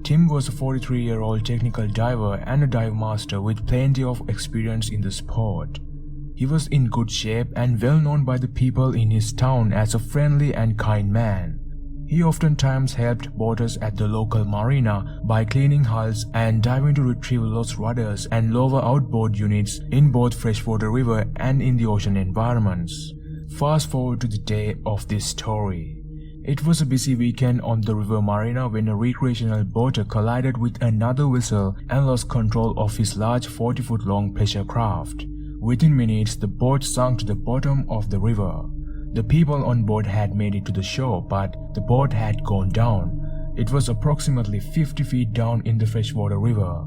Tim was a 43-year-old technical diver and a dive master with plenty of experience in the sport. He was in good shape and well known by the people in his town as a friendly and kind man. He oftentimes helped boaters at the local marina by cleaning hulls and diving to retrieve lost rudders and lower outboard units in both freshwater river and in the ocean environments. Fast forward to the day of this story. It was a busy weekend on the river marina when a recreational boater collided with another vessel and lost control of his large 40-foot-long pleasure craft. Within minutes, the boat sank to the bottom of the river. The people on board had made it to the shore, but the boat had gone down. It was approximately 50 feet down in the freshwater river.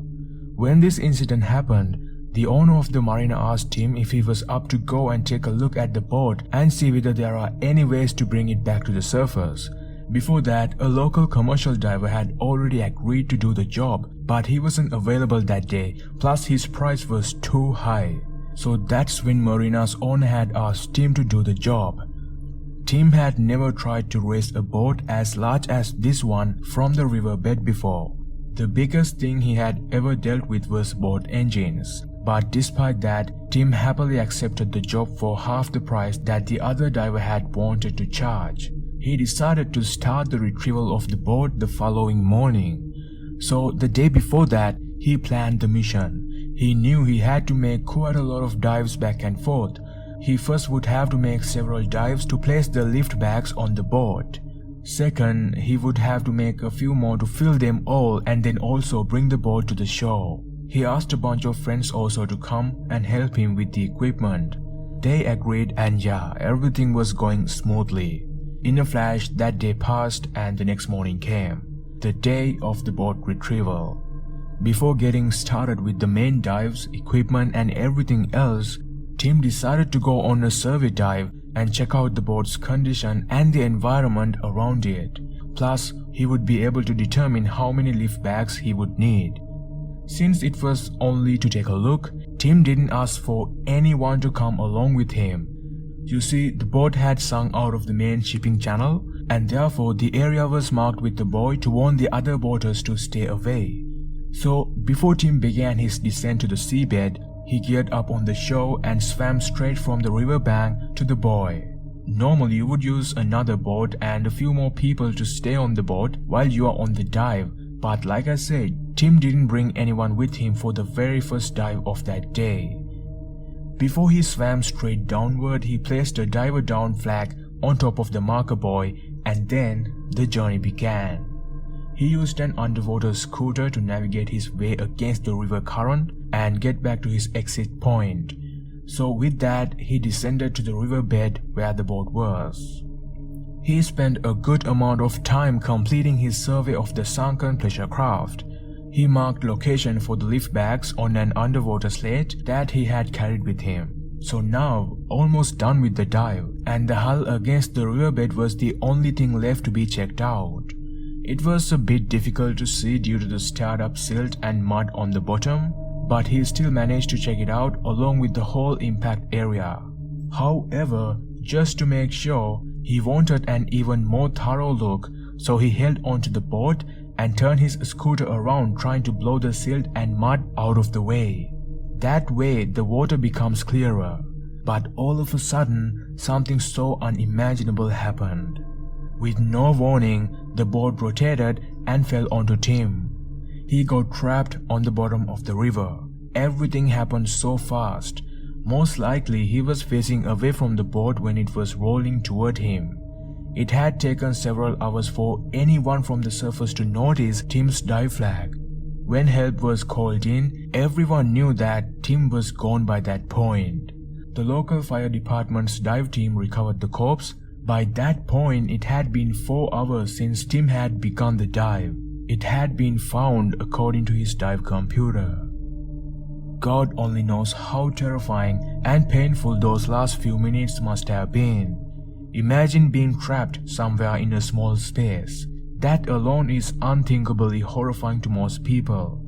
When this incident happened, the owner of the marina asked him if he was up to go and take a look at the boat and see whether there are any ways to bring it back to the surface. Before that, a local commercial diver had already agreed to do the job, but he wasn't available that day, plus his price was too high. So that's when marina's owner had asked Tim to do the job. Tim had never tried to raise a boat as large as this one from the riverbed before. The biggest thing he had ever dealt with was boat engines. But despite that, Tim happily accepted the job for half the price that the other diver had wanted to charge. He decided to start the retrieval of the boat the following morning. So the day before that, he planned the mission. He knew he had to make quite a lot of dives back and forth. He first would have to make several dives to place the lift bags on the boat. Second, he would have to make a few more to fill them all and then also bring the boat to the shore. He asked a bunch of friends also to come and help him with the equipment. They agreed and yeah, everything was going smoothly. In a flash, that day passed and the next morning came, the day of the boat retrieval. Before getting started with the main dives, equipment and everything else, Tim decided to go on a survey dive and check out the boat's condition and the environment around it. Plus, he would be able to determine how many lift bags he would need. Since it was only to take a look, Tim didn't ask for anyone to come along with him. You see, the boat had sunk out of the main shipping channel, and therefore the area was marked with the buoy to warn the other boaters to stay away. So, before Tim began his descent to the seabed, he geared up on the shore and swam straight from the riverbank to the buoy. Normally you would use another boat and a few more people to stay on the boat while you are on the dive, but like I said, Tim didn't bring anyone with him for the very first dive of that day. Before he swam straight downward, he placed a diver down flag on top of the marker buoy, and then the journey began. He used an underwater scooter to navigate his way against the river current and get back to his exit point. So with that, he descended to the riverbed where the boat was. He spent a good amount of time completing his survey of the sunken pleasure craft. He marked location for the lift bags on an underwater slate that he had carried with him. So now, almost done with the dive, and the hull against the riverbed was the only thing left to be checked out. It was a bit difficult to see due to the stirred up silt and mud on the bottom, but he still managed to check it out along with the whole impact area. However, just to make sure, he wanted an even more thorough look, so he held onto the boat and turned his scooter around trying to blow the silt and mud out of the way. That way the water becomes clearer. But all of a sudden, something so unimaginable happened. With no warning, the boat rotated and fell onto Tim. He got trapped on the bottom of the river. Everything happened so fast. Most likely he was facing away from the boat when it was rolling toward him. It had taken several hours for anyone from the surface to notice Tim's dive flag. When help was called in, everyone knew that Tim was gone by that point. The local fire department's dive team recovered the corpse. By that point, it had been 4 hours since Tim had begun the dive. It had been found according to his dive computer. God only knows how terrifying and painful those last few minutes must have been. Imagine being trapped somewhere in a small space. That alone is unthinkably horrifying to most people.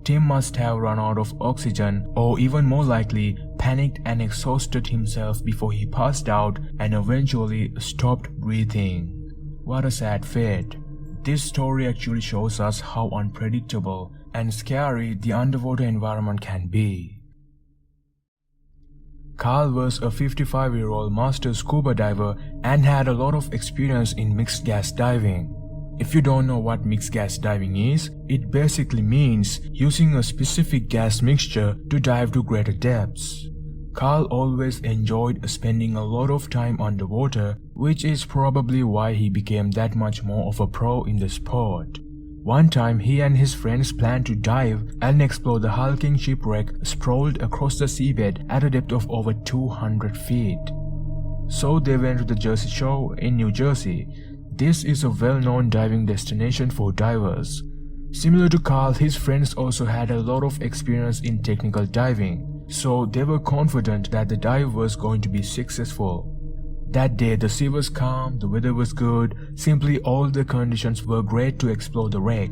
Tim must have run out of oxygen, or even more likely, panicked and exhausted himself before he passed out and eventually stopped breathing. What a sad fate. This story actually shows us how unpredictable and scary the underwater environment can be. Carl was a 55-year-old master scuba diver and had a lot of experience in mixed gas diving. If you don't know what mixed gas diving is, it basically means using a specific gas mixture to dive to greater depths. Carl always enjoyed spending a lot of time underwater, which is probably why he became that much more of a pro in the sport. One time he and his friends planned to dive and explore the hulking shipwreck sprawled across the seabed at a depth of over 200 feet. So they went to the Jersey Shore in New Jersey. This is a well-known diving destination for divers. Similar to Carl, his friends also had a lot of experience in technical diving, so they were confident that the dive was going to be successful. That day the sea was calm, the weather was good, simply all the conditions were great to explore the wreck.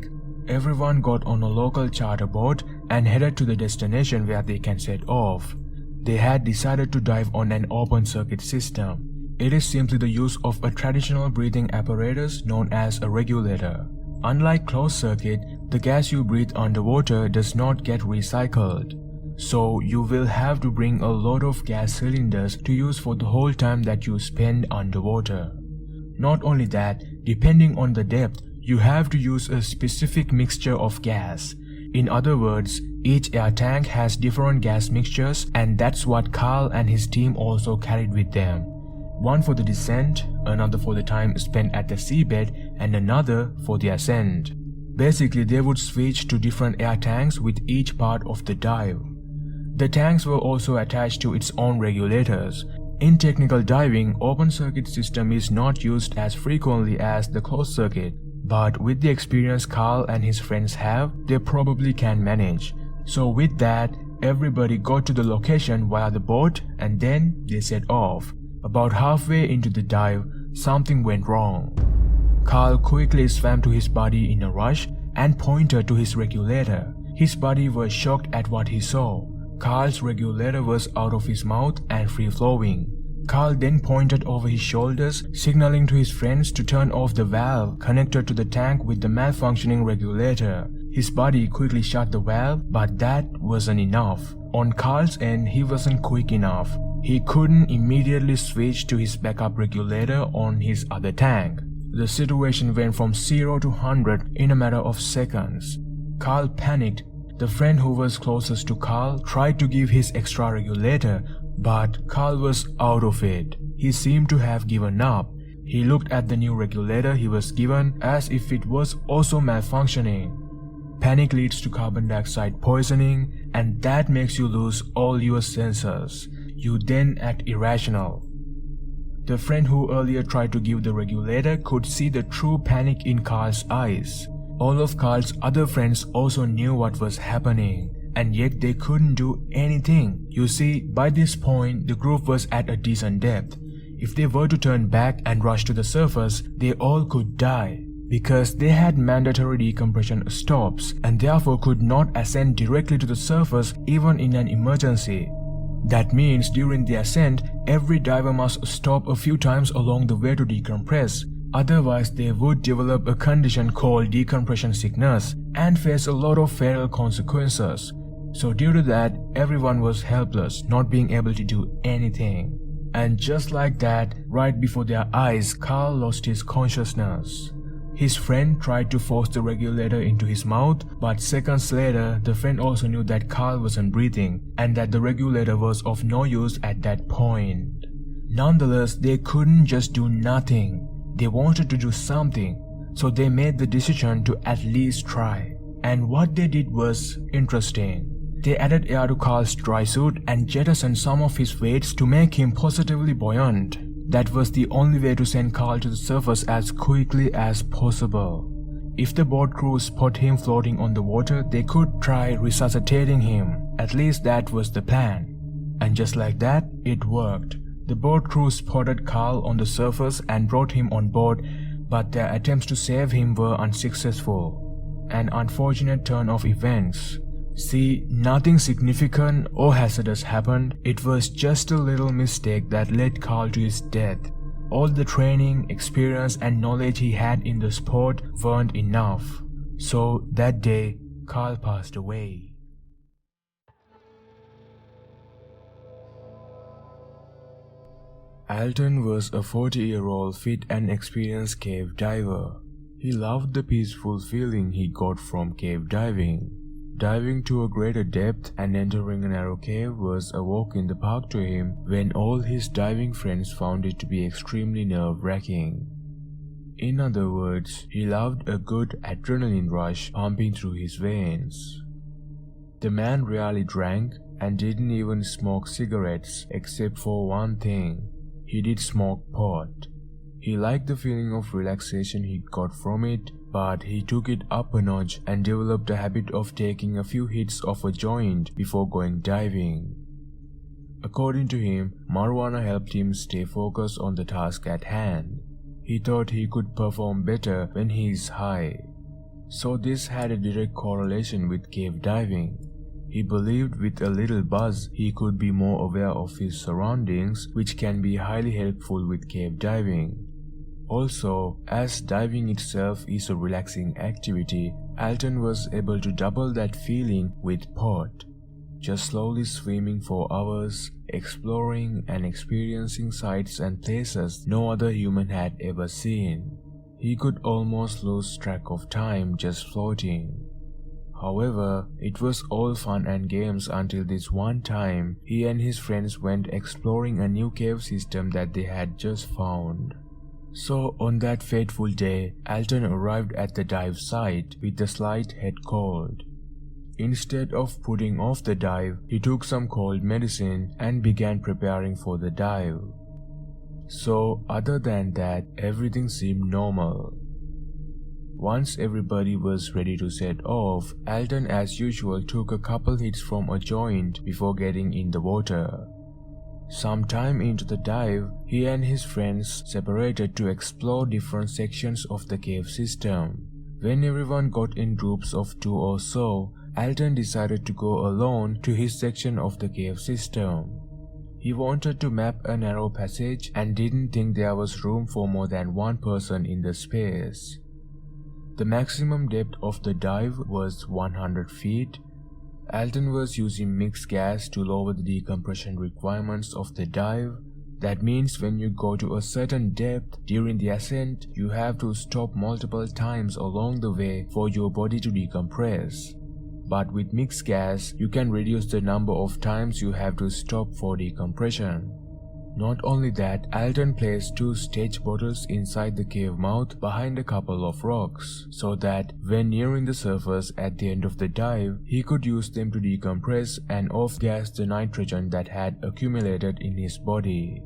Everyone got on a local charter boat and headed to the destination where they can set off. They had decided to dive on an open circuit system. It is simply the use of a traditional breathing apparatus known as a regulator. Unlike closed circuit, the gas you breathe underwater does not get recycled. So you will have to bring a lot of gas cylinders to use for the whole time that you spend underwater. Not only that, depending on the depth, you have to use a specific mixture of gas. In other words, each air tank has different gas mixtures, and that's what Carl and his team also carried with them. One for the descent, another for the time spent at the seabed, and another for the ascent. Basically, they would switch to different air tanks with each part of the dive. The tanks were also attached to its own regulators. In technical diving, open circuit system is not used as frequently as the closed circuit, but with the experience Carl and his friends have, they probably can manage. So with that, everybody got to the location via the boat and then they set off. About halfway into the dive, something went wrong. Carl quickly swam to his buddy in a rush and pointed to his regulator. His buddy was shocked at what he saw. Carl's regulator was out of his mouth and free-flowing. Carl then pointed over his shoulders, signaling to his friends to turn off the valve connected to the tank with the malfunctioning regulator. His buddy quickly shut the valve, but that wasn't enough. On Carl's end, he wasn't quick enough. He couldn't immediately switch to his backup regulator on his other tank. The situation went from 0 to 100 in a matter of seconds. Carl panicked. The friend who was closest to Carl tried to give his extra regulator, but Carl was out of it. He seemed to have given up. He looked at the new regulator he was given as if it was also malfunctioning. Panic leads to carbon dioxide poisoning, and that makes you lose all your senses. You then act irrational. The friend who earlier tried to give the regulator could see the true panic in Carl's eyes. All of Carl's other friends also knew what was happening, and yet they couldn't do anything. You see, by this point, the group was at a decent depth. If they were to turn back and rush to the surface, they all could die, because they had mandatory decompression stops and therefore could not ascend directly to the surface even in an emergency. That means during the ascent, every diver must stop a few times along the way to decompress. Otherwise, they would develop a condition called decompression sickness and face a lot of fatal consequences. So due to that, everyone was helpless, not being able to do anything. And just like that, right before their eyes, Carl lost his consciousness. His friend tried to force the regulator into his mouth, but seconds later, the friend also knew that Carl wasn't breathing and that the regulator was of no use at that point. Nonetheless, they couldn't just do nothing. They wanted to do something, so they made the decision to at least try. And what they did was interesting. They added air to Carl's dry suit and jettisoned some of his weights to make him positively buoyant. That was the only way to send Carl to the surface as quickly as possible. If the boat crew spot him floating on the water, they could try resuscitating him. At least that was the plan. And just like that, it worked. The boat crew spotted Carl on the surface and brought him on board, but their attempts to save him were unsuccessful. An unfortunate turn of events. See, nothing significant or hazardous happened. It was just a little mistake that led Carl to his death. all the training, experience and knowledge he had in the sport weren't enough. So that day, Carl passed away. Alton was a 40-year-old fit and experienced cave diver. He loved the peaceful feeling he got from cave diving. Diving to a greater depth and entering a narrow cave was a walk in the park to him when all his diving friends found it to be extremely nerve-wracking. In other words, he loved a good adrenaline rush pumping through his veins. The man rarely drank and didn't even smoke cigarettes except for one thing. He did smoke pot. He liked the feeling of relaxation he got from it, but he took it up a notch and developed a habit of taking a few hits of a joint before going diving. According to him, marijuana helped him stay focused on the task at hand. He thought he could perform better when he is high. So this had a direct correlation with cave diving. He believed with a little buzz he could be more aware of his surroundings, which can be highly helpful with cave diving. Also, as diving itself is a relaxing activity, Alton was able to double that feeling with pot. Just slowly swimming for hours, exploring and experiencing sights and places no other human had ever seen. He could almost lose track of time just floating. However, it was all fun and games until this one time he and his friends went exploring a new cave system that they had just found. So on that fateful day, Alton arrived at the dive site with a slight head cold. Instead of putting off the dive, he took some cold medicine and began preparing for the dive. So other than that, everything seemed normal. Once everybody was ready to set off, Alton as usual took a couple hits from a joint before getting in the water. Sometime into the dive, he and his friends separated to explore different sections of the cave system. When everyone got in groups of 2 or so, Alton decided to go alone to his section of the cave system. He wanted to map a narrow passage and didn't think there was room for more than one person in the space. The maximum depth of the dive was 100 feet. Alton was using mixed gas to lower the decompression requirements of the dive. That means when you go to a certain depth during the ascent, you have to stop multiple times along the way for your body to decompress. But with mixed gas, you can reduce the number of times you have to stop for decompression. Not only that, Alton placed 2 stage bottles inside the cave mouth behind a couple of rocks, so that when nearing the surface at the end of the dive, he could use them to decompress and off-gas the nitrogen that had accumulated in his body.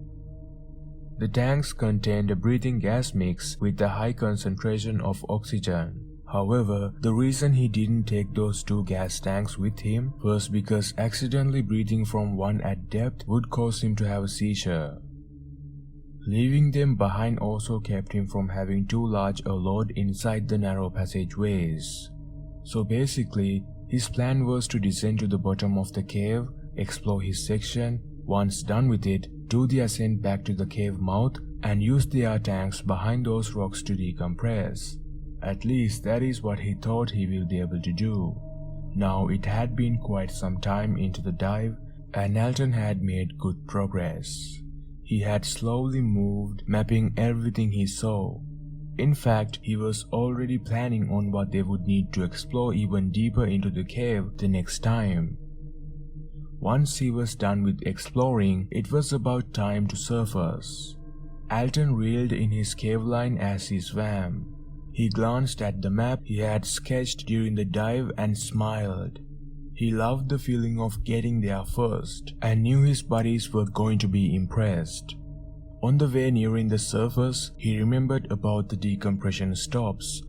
The tanks contained a breathing gas mix with a high concentration of oxygen. However, the reason he didn't take those 2 gas tanks with him was because accidentally breathing from one at depth would cause him to have a seizure. Leaving them behind also kept him from having too large a load inside the narrow passageways. So basically, his plan was to descend to the bottom of the cave, explore his section, once done with it, do the ascent back to the cave mouth and use the air tanks behind those rocks to decompress. At least that is what he thought he will be able to do. Now it had been quite some time into the dive and Alton had made good progress. He had slowly moved, mapping everything he saw. In fact, he was already planning on what they would need to explore even deeper into the cave the next time. Once he was done with exploring, it was about time to surface. Alton reeled in his cave line as he swam. He glanced at the map he had sketched during the dive and smiled. He loved the feeling of getting there first and knew his buddies were going to be impressed. On the way nearing the surface, he remembered about the decompression stops.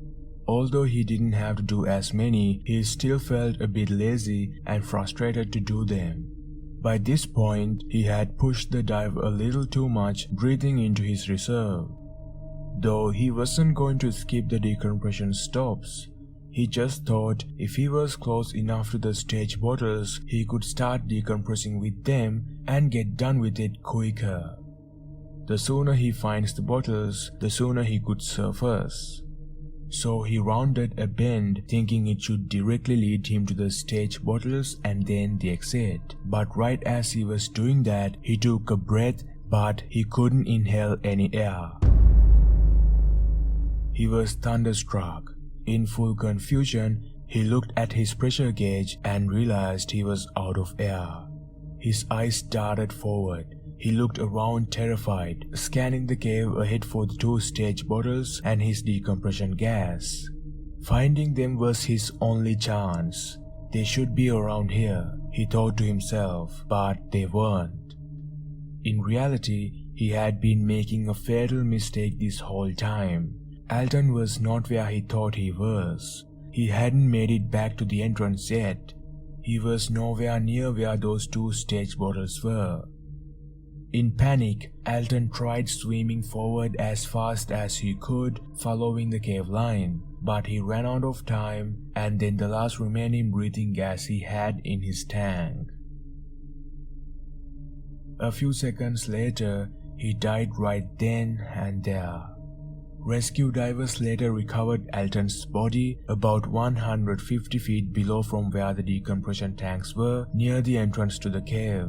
Although he didn't have to do as many, he still felt a bit lazy and frustrated to do them. By this point, he had pushed the dive a little too much, breathing into his reserve. Though he wasn't going to skip the decompression stops, he just thought if he was close enough to the stage bottles, he could start decompressing with them and get done with it quicker. The sooner he finds the bottles, the sooner he could surface. So he rounded a bend thinking it should directly lead him to the stage bottles and then the exit. But right as he was doing that, he took a breath but he couldn't inhale any air. He was thunderstruck. In full confusion, he looked at his pressure gauge and realized he was out of air. His eyes darted forward. He looked around terrified, scanning the cave ahead for the 2 stage bottles and his decompression gas. Finding them was his only chance. They should be around here, he thought to himself, but they weren't. In reality, he had been making a fatal mistake this whole time. Alton was not where he thought he was. He hadn't made it back to the entrance yet. He was nowhere near where those 2 stage bottles were. In panic, Alton tried swimming forward as fast as he could, following the cave line, but he ran out of time and then the last remaining breathing gas he had in his tank. A few seconds later, he died right then and there. Rescue divers later recovered Alton's body about 150 feet below from where the decompression tanks were near the entrance to the cave.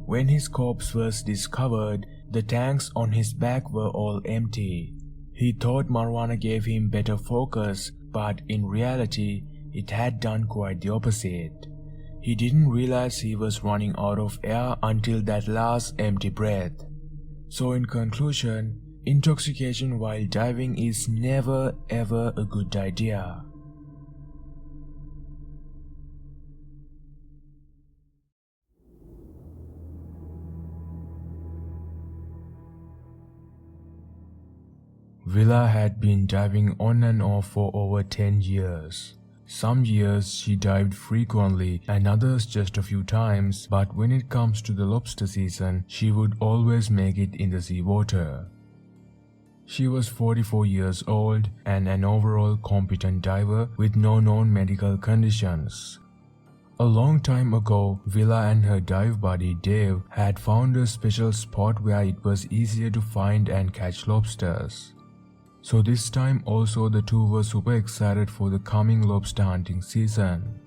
When his corpse was discovered, the tanks on his back were all empty. He thought marijuana gave him better focus, but in reality, it had done quite the opposite. He didn't realize he was running out of air until that last empty breath. So in conclusion, intoxication while diving is never ever a good idea. Villa had been diving on and off for over 10 years. Some years she dived frequently and others just a few times, but when it comes to the lobster season, she would always make it in the seawater. She was 44 years old and an overall competent diver with no known medical conditions. A long time ago, Villa and her dive buddy Dave had found a special spot where it was easier to find and catch lobsters. So this time also the two were super excited for the coming lobster hunting season.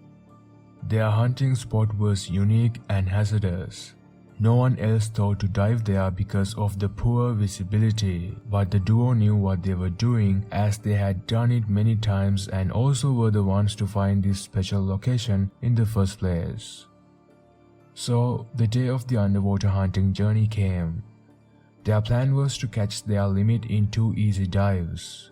Their hunting spot was unique and hazardous. No one else thought to dive there because of the poor visibility, but the duo knew what they were doing as they had done it many times and also were the ones to find this special location in the first place. So the day of the underwater hunting journey came. Their plan was to catch their limit in 2 easy dives.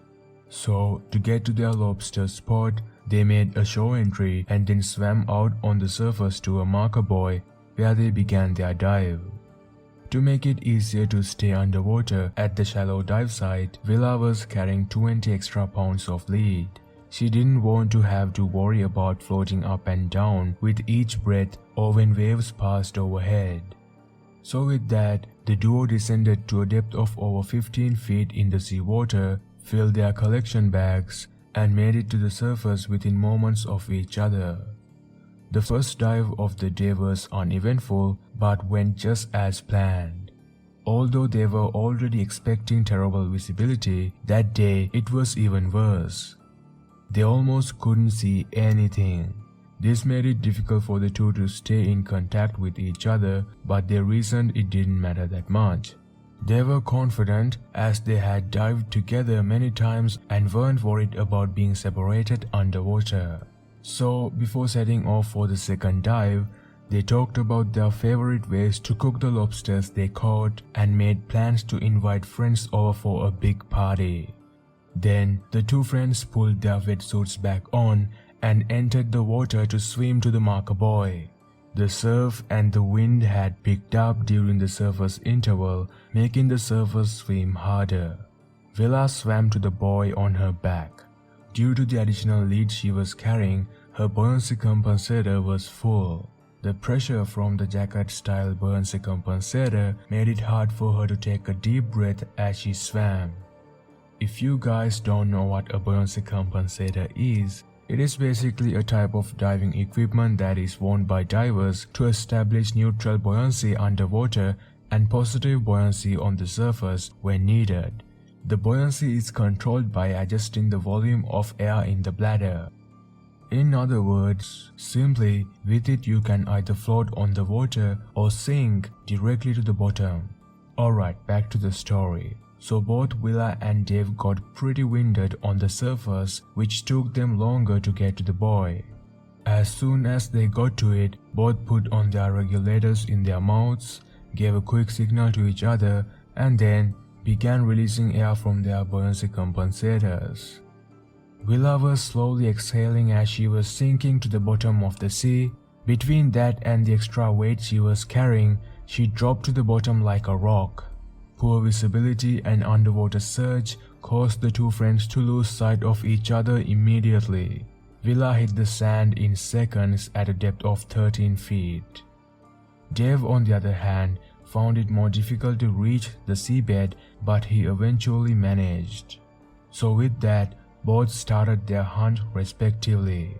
So to get to their lobster spot, they made a shore entry and then swam out on the surface to a marker buoy where they began their dive. To make it easier to stay underwater at the shallow dive site, Villa was carrying 20 extra pounds of lead. She didn't want to have to worry about floating up and down with each breath or when waves passed overhead. So with that, the duo descended to a depth of over 15 feet in the seawater, filled their collection bags, and made it to the surface within moments of each other. The first dive of the day was uneventful but went just as planned. Although they were already expecting terrible visibility, that day it was even worse. They almost couldn't see anything. This made it difficult for the two to stay in contact with each other, but they reasoned it didn't matter that much. They were confident as they had dived together many times and weren't worried about being separated underwater. So before setting off for the second dive, they talked about their favorite ways to cook the lobsters they caught and made plans to invite friends over for a big party. Then the two friends pulled their wetsuits back on and entered the water to swim to the marker buoy. The surf and the wind had picked up during the surface interval, making the surface swim harder. Villa swam to the buoy on her back. Due to the additional lead she was carrying, her buoyancy compensator was full. The pressure from the jacket-style buoyancy compensator made it hard for her to take a deep breath as she swam. If you guys don't know what a buoyancy compensator is, it is basically a type of diving equipment that is worn by divers to establish neutral buoyancy underwater and positive buoyancy on the surface when needed. The buoyancy is controlled by adjusting the volume of air in the bladder. In other words, simply, with it you can either float on the water or sink directly to the bottom. Alright, back to the story. So both Willa and Dave got pretty winded on the surface, which took them longer to get to the buoy. As soon as they got to it, both put on their regulators in their mouths, gave a quick signal to each other, and then began releasing air from their buoyancy compensators. Willa was slowly exhaling as she was sinking to the bottom of the sea. Between that and the extra weight she was carrying, she dropped to the bottom like a rock. Poor visibility and underwater surge caused the two friends to lose sight of each other immediately. Willa hit the sand in seconds at a depth of 13 feet. Dave, on the other hand, found it more difficult to reach the seabed, but he eventually managed. So with that, both started their hunt respectively.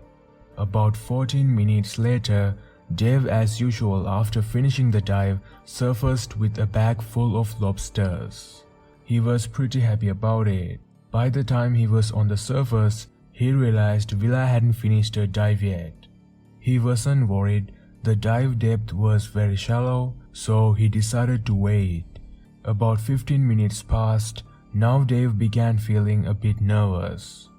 About 14 minutes later, Dave, as usual after finishing the dive, surfaced with a bag full of lobsters. He was pretty happy about it. By the time he was on the surface, he realized Willa hadn't finished her dive yet. He wasn't worried, the dive depth was very shallow, so he decided to wait. About 15 minutes passed. Now Dave began feeling a bit nervous.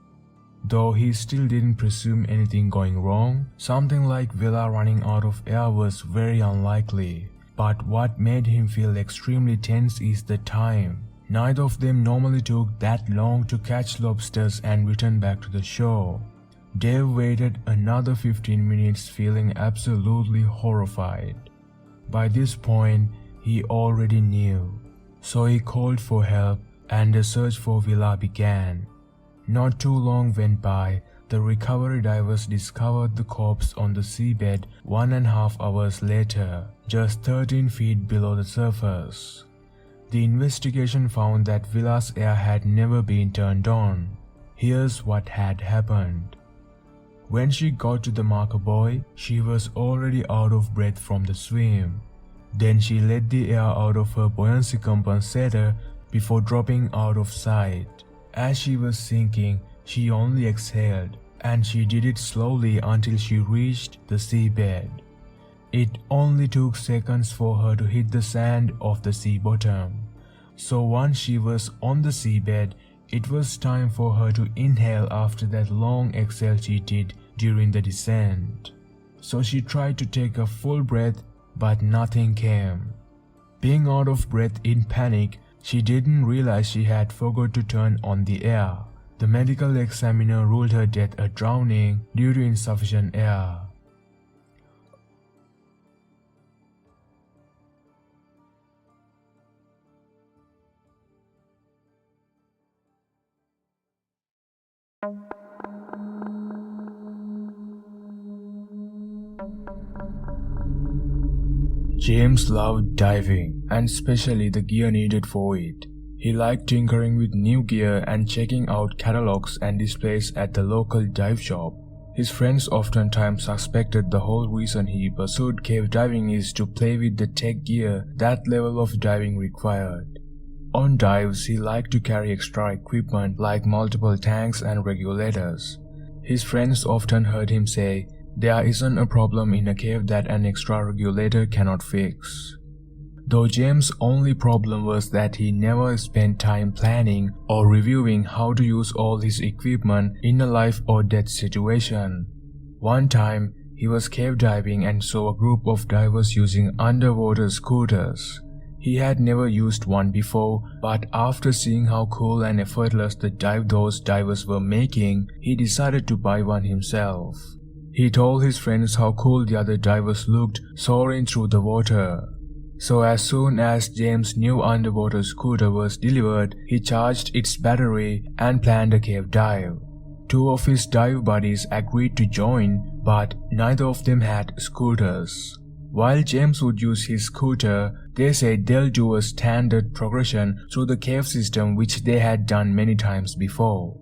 Though he still didn't presume anything going wrong, something like Willa running out of air was very unlikely. But what made him feel extremely tense is the time. Neither of them normally took that long to catch lobsters and return back to the shore. Dave waited another 15 minutes feeling absolutely horrified. By this point, he already knew. So he called for help and the search for Willa began. Not too long went by, the recovery divers discovered the corpse on the seabed 1.5 hours later, just 13 feet below the surface. The investigation found that Willa's air had never been turned on. Here's what had happened. When she got to the marker buoy, she was already out of breath from the swim. Then she let the air out of her buoyancy compensator before dropping out of sight. As she was sinking, she only exhaled, and she did it slowly until she reached the seabed. It only took seconds for her to hit the sand of the sea bottom. So once she was on the seabed, it was time for her to inhale after that long exhale she did during the descent. So she tried to take a full breath, but nothing came. Being out of breath in panic, she didn't realize she had forgot to turn on the air. The medical examiner ruled her death a drowning due to insufficient air. James loved diving, and especially the gear needed for it. He liked tinkering with new gear and checking out catalogs and displays at the local dive shop. His friends oftentimes suspected the whole reason he pursued cave diving is to play with the tech gear that level of diving required. On dives, he liked to carry extra equipment like multiple tanks and regulators. His friends often heard him say, "There isn't a problem in a cave that an extra regulator cannot fix." Though James' only problem was that he never spent time planning or reviewing how to use all his equipment in a life or death situation. One time, he was cave diving and saw a group of divers using underwater scooters. He had never used one before, but after seeing how cool and effortless the dive those divers were making, he decided to buy one himself. He told his friends how cool the other divers looked soaring through the water. So as soon as James' new underwater scooter was delivered, he charged its battery and planned a cave dive. Two of his dive buddies agreed to join, but neither of them had scooters. While James would use his scooter, they said they'll do a standard progression through the cave system which they had done many times before.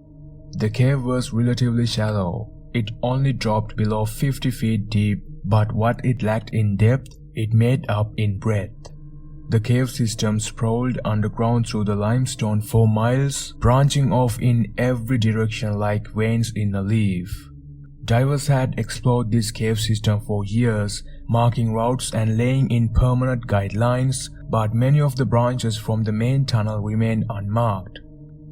The cave was relatively shallow. It only dropped below 50 feet deep, but what it lacked in depth, it made up in breadth. The cave system sprawled underground through the limestone for miles, branching off in every direction like veins in a leaf. Divers had explored this cave system for years, marking routes and laying in permanent guidelines, but many of the branches from the main tunnel remain unmarked.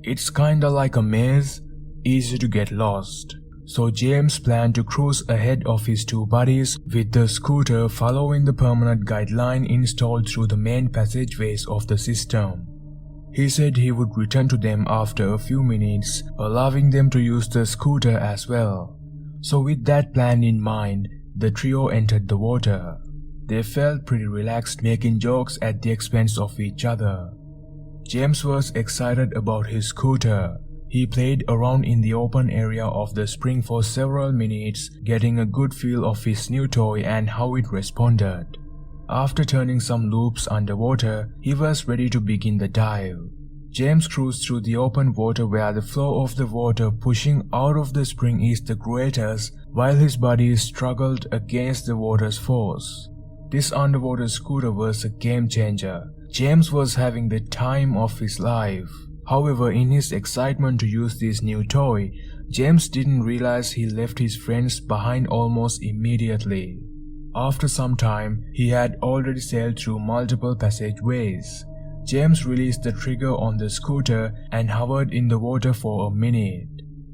It's kinda like a maze, easy to get lost. So James planned to cruise ahead of his two buddies with the scooter, following the permanent guideline installed through the main passageways of the system. He said he would return to them after a few minutes, allowing them to use the scooter as well. So with that plan in mind, the trio entered the water. They felt pretty relaxed, making jokes at the expense of each other. James was excited about his scooter. He played around in the open area of the spring for several minutes, getting a good feel of his new toy and how it responded. After turning some loops underwater, he was ready to begin the dive. James cruised through the open water where the flow of the water pushing out of the spring is the greatest, while his buddies struggled against the water's force. This underwater scooter was a game changer. James was having the time of his life. However, in his excitement to use this new toy, James didn't realize he left his friends behind almost immediately. After some time, he had already sailed through multiple passageways. James released the trigger on the scooter and hovered in the water for a minute.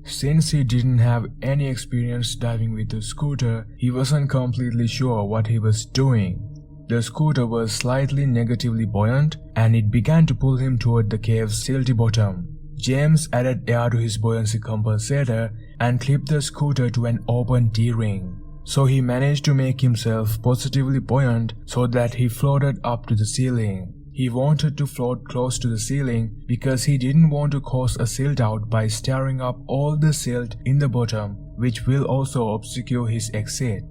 Since he didn't have any experience diving with the scooter, he wasn't completely sure what he was doing. The scooter was slightly negatively buoyant, and it began to pull him toward the cave's silty bottom. James added air to his buoyancy compensator and clipped the scooter to an open D-ring. So he managed to make himself positively buoyant so that he floated up to the ceiling. He wanted to float close to the ceiling because he didn't want to cause a silt out by stirring up all the silt in the bottom, which will also obscure his exit.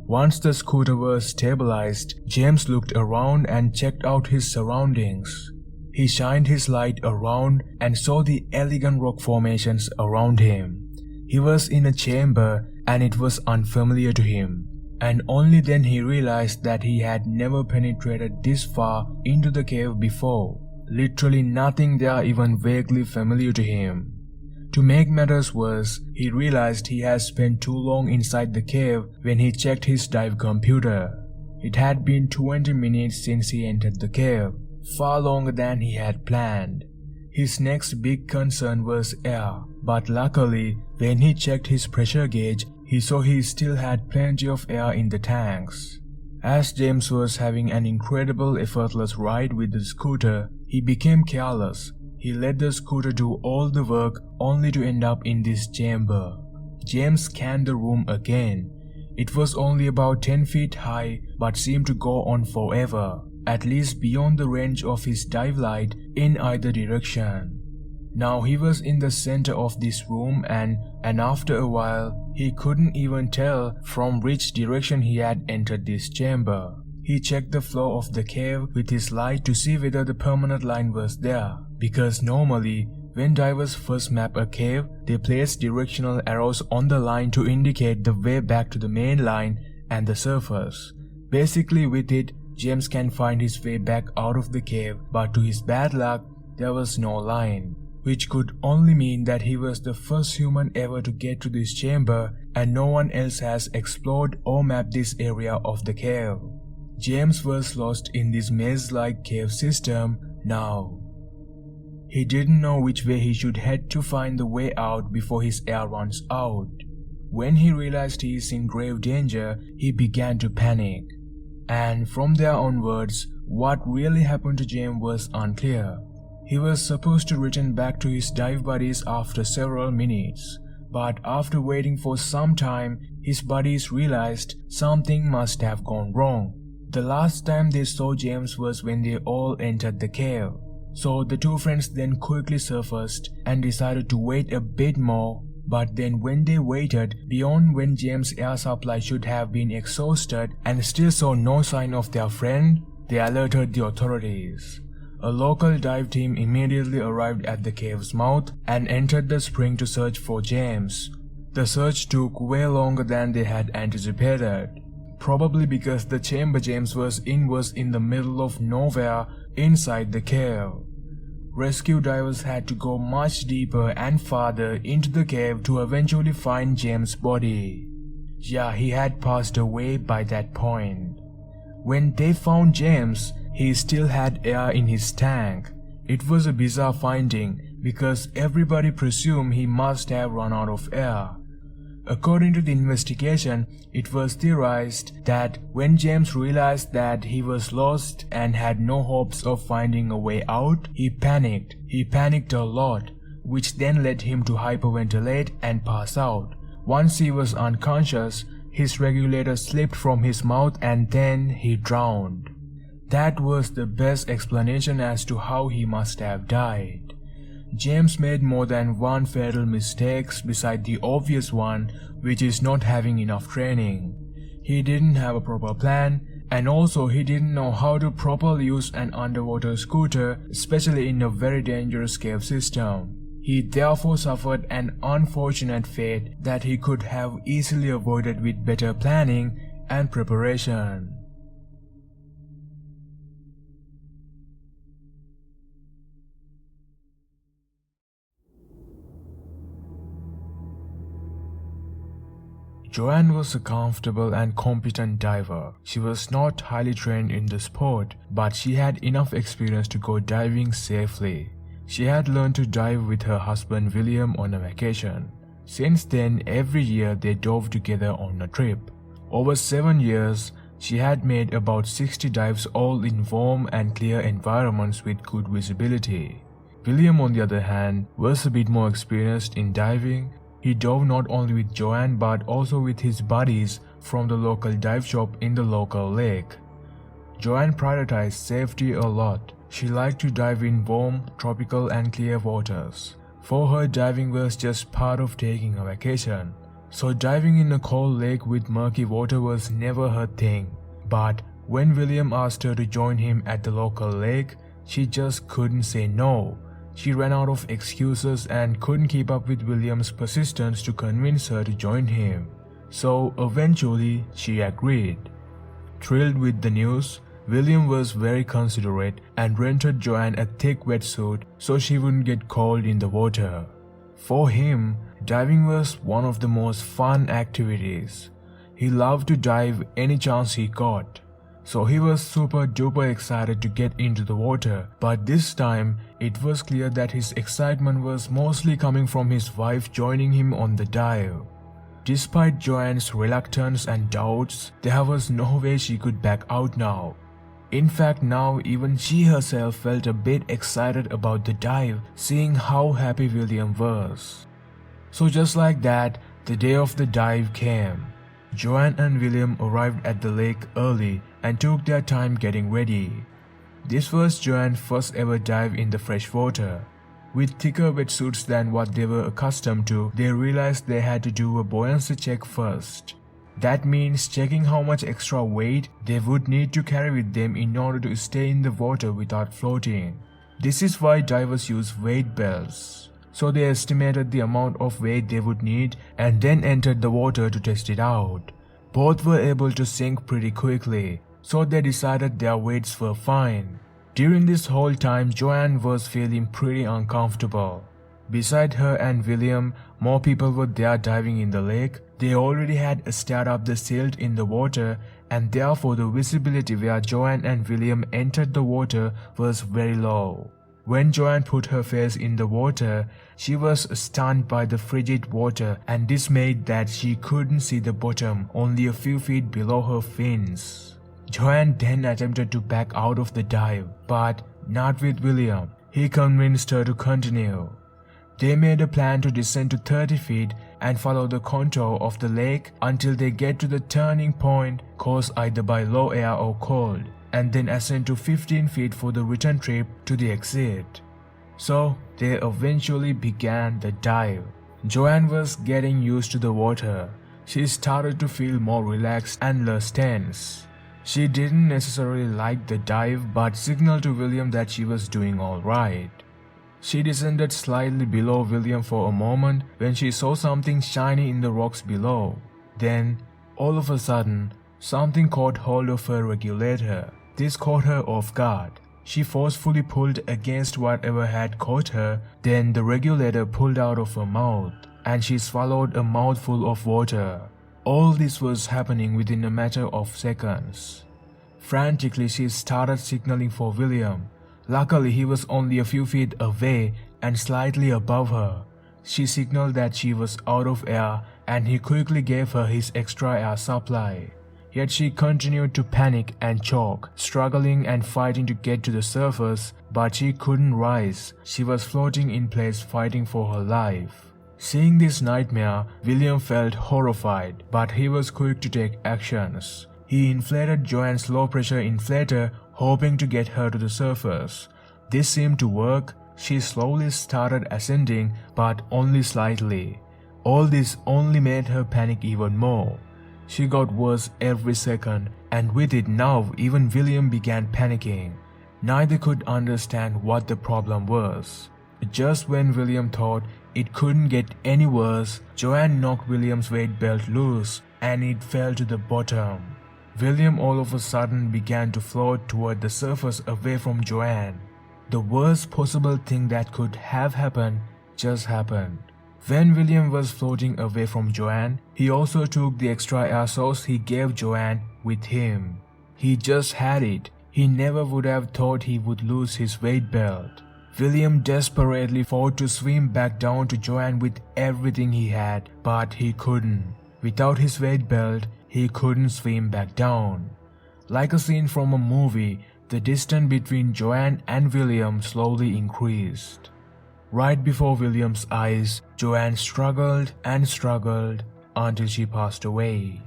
Once the scooter was stabilized, James looked around and checked out his surroundings. He shined his light around and saw the elegant rock formations around him. He was in a chamber and it was unfamiliar to him. And only then he realized that he had never penetrated this far into the cave before. Literally nothing there even vaguely familiar to him. To make matters worse, he realized he had spent too long inside the cave when he checked his dive computer. It had been 20 minutes since he entered the cave, far longer than he had planned. His next big concern was air, but luckily, when he checked his pressure gauge, he saw he still had plenty of air in the tanks. As James was having an incredible effortless ride with the scooter, he became careless. He let the scooter do all the work only to end up in this chamber. James scanned the room again. It was only about 10 feet high but seemed to go on forever, at least beyond the range of his dive light in either direction. Now he was in the center of this room and after a while, he couldn't even tell from which direction he had entered this chamber. He checked the floor of the cave with his light to see whether the permanent line was there, because normally, when divers first map a cave, they place directional arrows on the line to indicate the way back to the main line and the surface. Basically with it, James can find his way back out of the cave, but to his bad luck, there was no line, which could only mean that he was the first human ever to get to this chamber and no one else has explored or mapped this area of the cave. James was lost in this maze-like cave system now. He didn't know which way he should head to find the way out before his air runs out. When he realized he is in grave danger, he began to panic. And from there onwards, what really happened to James was unclear. He was supposed to return back to his dive buddies after several minutes, but after waiting for some time, his buddies realized something must have gone wrong. The last time they saw James was when they all entered the cave. So the two friends then quickly surfaced and decided to wait a bit more, but then when they waited beyond when James' air supply should have been exhausted and still saw no sign of their friend, they alerted the authorities. A local dive team immediately arrived at the cave's mouth and entered the spring to search for James. The search took way longer than they had anticipated. probably because the chamber James was in the middle of nowhere inside the cave. Rescue divers had to go much deeper and farther into the cave to eventually find James' body. Yeah, he had passed away by that point. When they found James, he still had air in his tank. It was a bizarre finding because everybody presumed he must have run out of air. According to the investigation, it was theorized that when James realized that he was lost and had no hopes of finding a way out, he panicked. He panicked a lot, which then led him to hyperventilate and pass out. Once he was unconscious, his regulator slipped from his mouth and then he drowned. That was the best explanation as to how he must have died. James made more than one fatal mistake beside the obvious one, which is not having enough training. He didn't have a proper plan, and also he didn't know how to properly use an underwater scooter, especially in a very dangerous cave system. He therefore suffered an unfortunate fate that he could have easily avoided with better planning and preparation. Joanne was a comfortable and competent diver. She was not highly trained in the sport, but she had enough experience to go diving safely. She had learned to dive with her husband William on a vacation. Since then, every year they dove together on a trip. Over 7 years, she had made about 60 dives, all in warm and clear environments with good visibility. William, on the other hand, was a bit more experienced in diving. He dove not only with Joanne but also with his buddies from the local dive shop in the local lake. Joanne prioritized safety a lot. She liked to dive in warm, tropical and clear waters. For her, diving was just part of taking a vacation. So diving in a cold lake with murky water was never her thing. But when William asked her to join him at the local lake, she just couldn't say no. She ran out of excuses and couldn't keep up with William's persistence to convince her to join him. So eventually she agreed. Thrilled with the news, William was very considerate and rented Joanne a thick wetsuit so she wouldn't get cold in the water. For him, diving was one of the most fun activities. He loved to dive any chance he got. So he was super duper excited to get into the water, but this time it was clear that his excitement was mostly coming from his wife joining him on the dive. Despite Joanne's reluctance and doubts, there was no way she could back out now. In fact, now even she herself felt a bit excited about the dive, seeing how happy William was. So just like that, the day of the dive came. Joanne and William arrived at the lake early and took their time getting ready. This was Joanne's first ever dive in the fresh water. With thicker wetsuits than what they were accustomed to, they realized they had to do a buoyancy check first. That means checking how much extra weight they would need to carry with them in order to stay in the water without floating. This is why divers use weight belts. So they estimated the amount of weight they would need and then entered the water to test it out. Both were able to sink pretty quickly, so they decided their weights were fine. During this whole time, Joanne was feeling pretty uncomfortable. Beside her and William, more people were there diving in the lake. They already had started up the silt in the water, and therefore the visibility where Joanne and William entered the water was very low. When Joanne put her face in the water, she was stunned by the frigid water and dismayed that she couldn't see the bottom only a few feet below her fins. Joanne then attempted to back out of the dive, but not with William. He convinced her to continue. They made a plan to descend to 30 feet and follow the contour of the lake until they get to the turning point caused either by low air or cold, and then ascend to 15 feet for the return trip to the exit. So they eventually began the dive. Joanne was getting used to the water. She started to feel more relaxed and less tense. She didn't necessarily like the dive but signaled to William that she was doing alright. She descended slightly below William for a moment when she saw something shiny in the rocks below. Then, all of a sudden, Something caught hold of her regulator. This caught her off guard. She forcefully pulled against whatever had caught her, then the regulator pulled out of her mouth, and she swallowed a mouthful of water. All this was happening within a matter of seconds. Frantically, she started signaling for William. Luckily, he was only a few feet away and slightly above her. She signaled that she was out of air, and he quickly gave her his extra air supply. Yet she continued to panic and choke, struggling and fighting to get to the surface, but she couldn't rise. She was floating in place, fighting for her life. Seeing this nightmare, William felt horrified, but he was quick to take actions. He inflated Joanne's low-pressure inflator, hoping to get her to the surface. This seemed to work. She slowly started ascending, but only slightly. All this only made her panic even more. She got worse every second, and with it now even William began panicking. Neither could understand what the problem was. Just when William thought it couldn't get any worse, Joanne knocked William's weight belt loose and it fell to the bottom. William all of a sudden began to float toward the surface away from Joanne. The worst possible thing that could have happened just happened. When William was floating away from Joanne, he also took the extra air source he gave Joanne with him. He just had it. He never would have thought he would lose his weight belt. William desperately fought to swim back down to Joanne with everything he had, but he couldn't. Without his weight belt, he couldn't swim back down. Like a scene from a movie, the distance between Joanne and William slowly increased. Right before William's eyes, Joanne struggled and struggled until she passed away.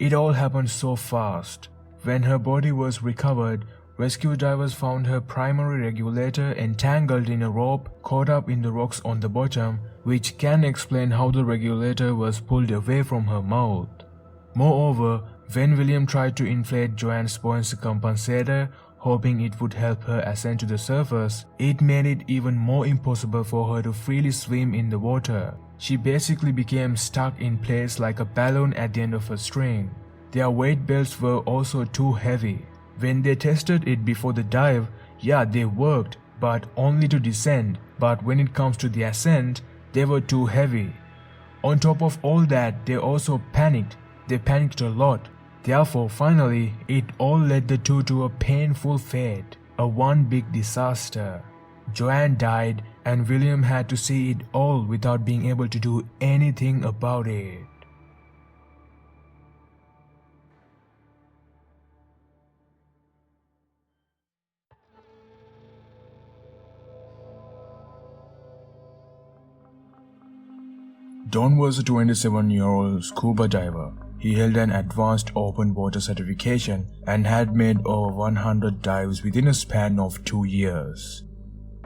It all happened so fast. When her body was recovered, rescue divers found her primary regulator entangled in a rope caught up in the rocks on the bottom, which can explain how the regulator was pulled away from her mouth. Moreover, when William tried to inflate Joanne's buoyancy compensator, hoping it would help her ascend to the surface, it made it even more impossible for her to freely swim in the water. She basically became stuck in place like a balloon at the end of a string. Their weight belts were also too heavy. When they tested it before the dive, yeah, they worked, but only to descend. But when it comes to the ascent, they were too heavy. On top of all that, they also panicked. They panicked a lot. Therefore, finally, it all led the two to a painful fate, a one big disaster. Joanne died, and William had to see it all without being able to do anything about it. Don was a 27-year-old scuba diver. He held an advanced open water certification and had made over 100 dives within a span of 2 years.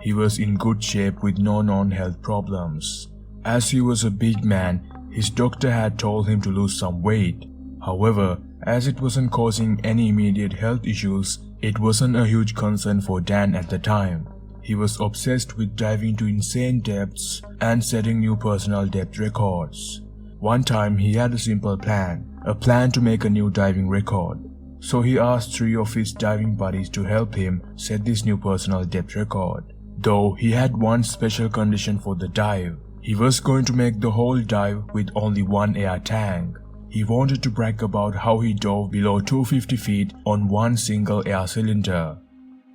He was in good shape with no known health problems. As he was a big man, his doctor had told him to lose some weight. However, as it wasn't causing any immediate health issues, it wasn't a huge concern for Dan at the time. He was obsessed with diving to insane depths and setting new personal depth records. One time he had a simple plan, a plan to make a new diving record. So he asked 3 of his diving buddies to help him set this new personal depth record. Though he had one special condition for the dive. He was going to make the whole dive with only one air tank. He wanted to brag about how he dove below 250 feet on one single air cylinder.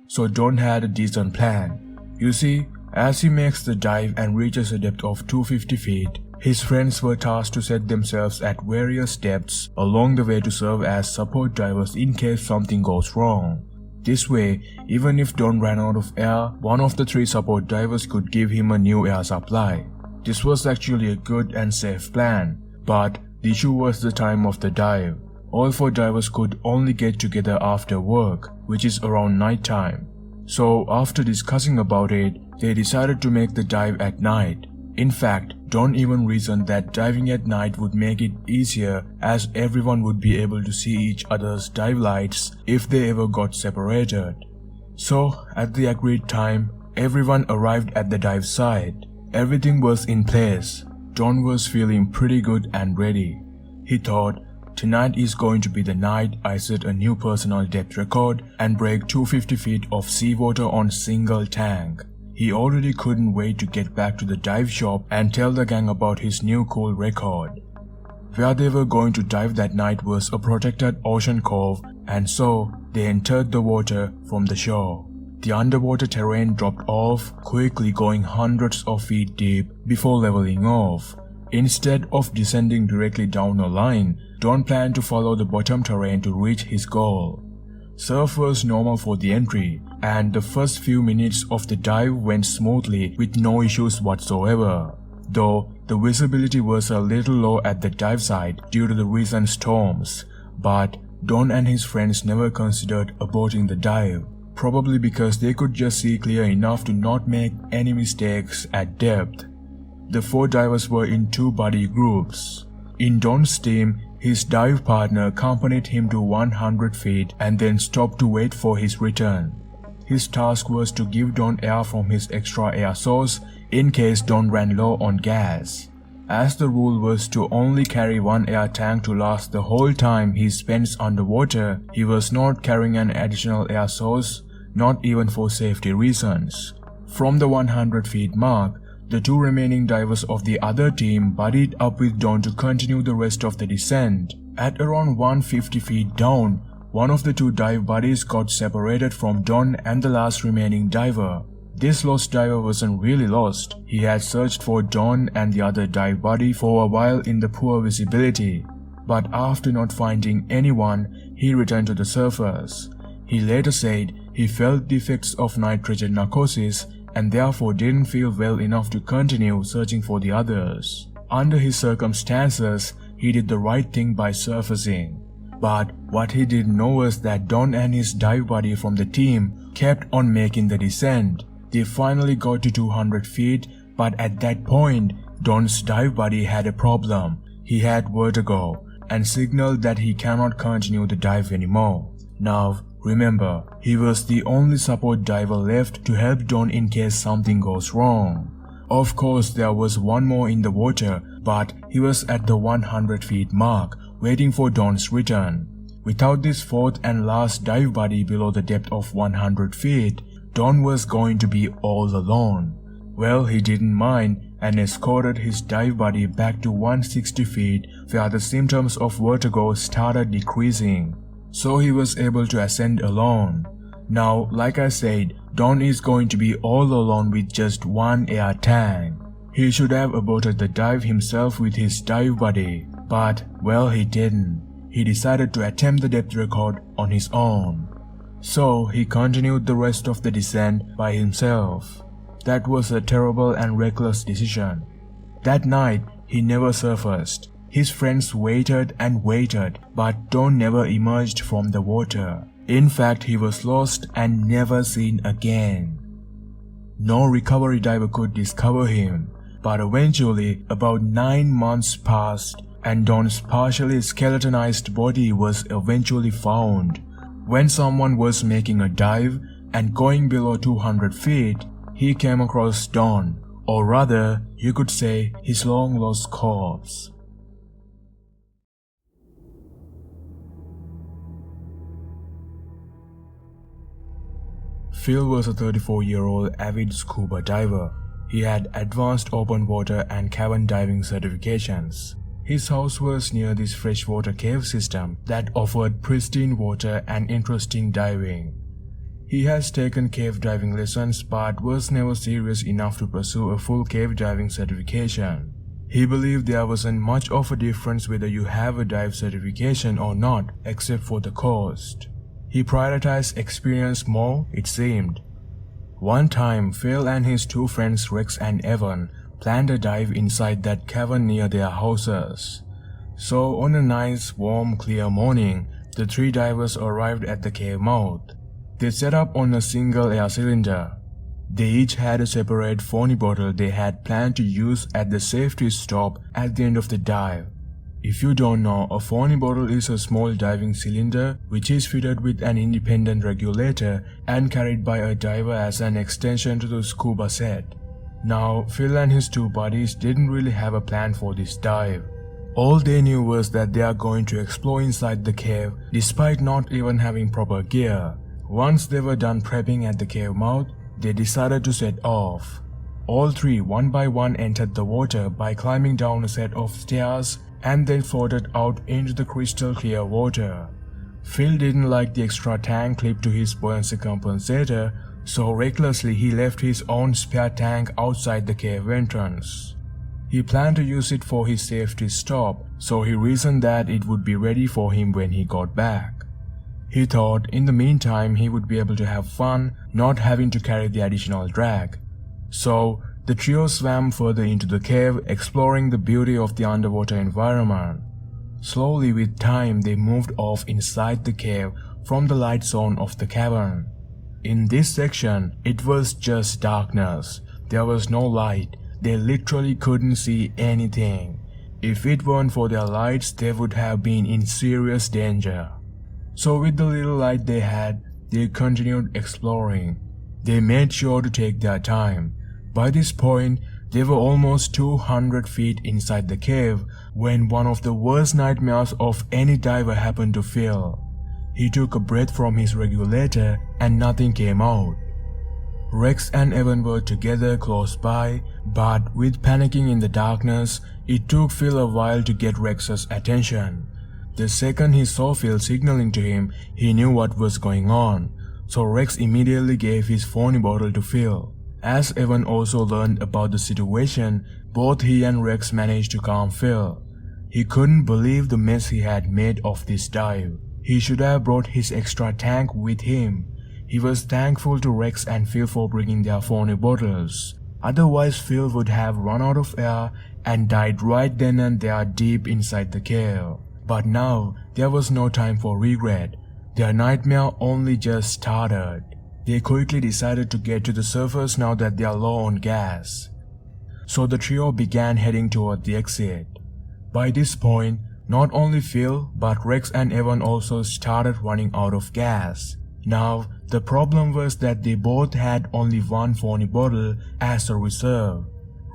So Don had a decent plan. You see, as he makes the dive and reaches a depth of 250 feet, his friends were tasked to set themselves at various depths along the way to serve as support divers in case something goes wrong. This way, even if Don ran out of air, one of the 3 support divers could give him a new air supply. This was actually a good and safe plan, but the issue was the time of the dive. All 4 divers could only get together after work, which is around night time. So after discussing about it, they decided to make the dive at night. In fact, Don even reasoned that diving at night would make it easier as everyone would be able to see each other's dive lights if they ever got separated. So, at the agreed time, everyone arrived at the dive site. Everything was in place. Don was feeling pretty good and ready. He thought, "Tonight is going to be the night I set a new personal depth record and break 250 feet of seawater on single tank." He already couldn't wait to get back to the dive shop and tell the gang about his new cool record. Where they were going to dive that night was a protected ocean cove, and so they entered the water from the shore. The underwater terrain dropped off, quickly going hundreds of feet deep before leveling off. Instead of descending directly down a line, Don planned to follow the bottom terrain to reach his goal. Surf was normal for the entry, and the first few minutes of the dive went smoothly with no issues whatsoever, though the visibility was a little low at the dive site due to the recent storms. But Don and his friends never considered aborting the dive, probably because they could just see clear enough to not make any mistakes at depth. The 4 divers were in 2 buddy groups. In Don's team, his dive partner accompanied him to 100 feet and then stopped to wait for his return. His task was to give Don air from his extra air source in case Don ran low on gas. As the rule was to only carry 1 air tank to last the whole time he spends underwater, he was not carrying an additional air source, not even for safety reasons. From the 100 feet mark, the 2 remaining divers of the other team buddied up with Don to continue the rest of the descent. At around 150 feet down, one of the 2 dive buddies got separated from Don and the last remaining diver. This lost diver wasn't really lost. He had searched for Don and the other dive buddy for a while in the poor visibility, but after not finding anyone, he returned to the surface. He later said he felt the effects of nitrogen narcosis and therefore didn't feel well enough to continue searching for the others. Under his circumstances, he did the right thing by surfacing. But what he didn't know was that Don and his dive buddy from the team kept on making the descent. They finally got to 200 feet, but at that point, Don's dive buddy had a problem. He had vertigo and signaled that he cannot continue the dive anymore. Now, remember, he was the only support diver left to help Don in case something goes wrong. Of course, there was one more in the water, but he was at the 100 feet mark, waiting for Don's return. Without this 4th and last dive buddy below the depth of 100 feet, Don was going to be all alone. Well, he didn't mind and escorted his dive buddy back to 160 feet where the symptoms of vertigo started decreasing, so he was able to ascend alone. Now, like I said, Don is going to be all alone with just 1 air tank. He should have aborted the dive himself with his dive buddy, but, well, he didn't. He decided to attempt the depth record on his own. So, he continued the rest of the descent by himself. That was a terrible and reckless decision. That night, he never surfaced. His friends waited and waited, but Don never emerged from the water. In fact, he was lost and never seen again. No recovery diver could discover him, but eventually, about 9 months passed, and Don's partially skeletonized body was eventually found. When someone was making a dive and going below 200 feet, he came across Don, or rather, you could say his long-lost corpse. Phil was a 34-year-old avid scuba diver. He had advanced open water and cavern diving certifications. His house was near this freshwater cave system that offered pristine water and interesting diving. He has taken cave diving lessons but was never serious enough to pursue a full cave diving certification. He believed there wasn't much of a difference whether you have a dive certification or not, except for the cost. He prioritized experience more, it seemed. One time, Phil and his 2 friends Rex and Evan planned a dive inside that cavern near their houses. So on a nice, warm, clear morning, the 3 divers arrived at the cave mouth. They set up on a single air cylinder. They each had a separate phony bottle they had planned to use at the safety stop at the end of the dive. If you don't know, a phony bottle is a small diving cylinder which is fitted with an independent regulator and carried by a diver as an extension to the scuba set. Now, Phil and his 2 buddies didn't really have a plan for this dive. All they knew was that they are going to explore inside the cave despite not even having proper gear. Once they were done prepping at the cave mouth, they decided to set off. All three one by one entered the water by climbing down a set of stairs and then floated out into the crystal clear water. Phil didn't like the extra tank clipped to his buoyancy compensator, so recklessly he left his own spare tank outside the cave entrance. He planned to use it for his safety stop, so he reasoned that it would be ready for him when he got back. He thought in the meantime he would be able to have fun not having to carry the additional drag. So the trio swam further into the cave, exploring the beauty of the underwater environment. Slowly with time they moved off inside the cave from the light zone of the cavern. In this section, it was just darkness. There was no light. They literally couldn't see anything. If it weren't for their lights, they would have been in serious danger. So with the little light they had, they continued exploring. They made sure to take their time. By this point, they were almost 200 feet inside the cave when one of the worst nightmares of any diver happened to Phil. He took a breath from his regulator and nothing came out. Rex and Evan were together close by, but with panicking in the darkness, it took Phil a while to get Rex's attention. The second he saw Phil signaling to him, he knew what was going on, so Rex immediately gave his phony bottle to Phil. As Evan also learned about the situation, both he and Rex managed to calm Phil. He couldn't believe the mess he had made of this dive. He should have brought his extra tank with him. He was thankful to Rex and Phil for bringing their phony bottles. Otherwise Phil would have run out of air and died right then and there deep inside the cave. But now there was no time for regret. Their nightmare only just started. They quickly decided to get to the surface now that they are low on gas. So the trio began heading toward the exit. By this point, not only Phil but Rex and Evan also started running out of gas. Now, the problem was that they both had only one phony bottle as a reserve.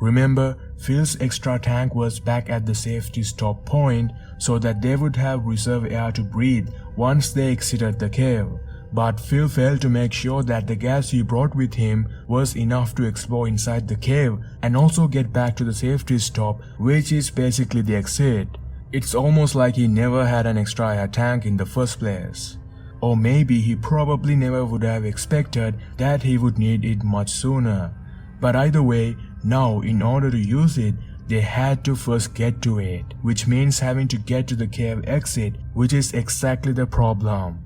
Remember, Phil's extra tank was back at the safety stop point so that they would have reserve air to breathe once they exited the cave. But Phil failed to make sure that the gas he brought with him was enough to explore inside the cave and also get back to the safety stop, which is basically the exit. It's almost like he never had an extra air tank in the first place. Or maybe he probably never would have expected that he would need it much sooner. But either way, now in order to use it, they had to first get to it, which means having to get to the cave exit, which is exactly the problem.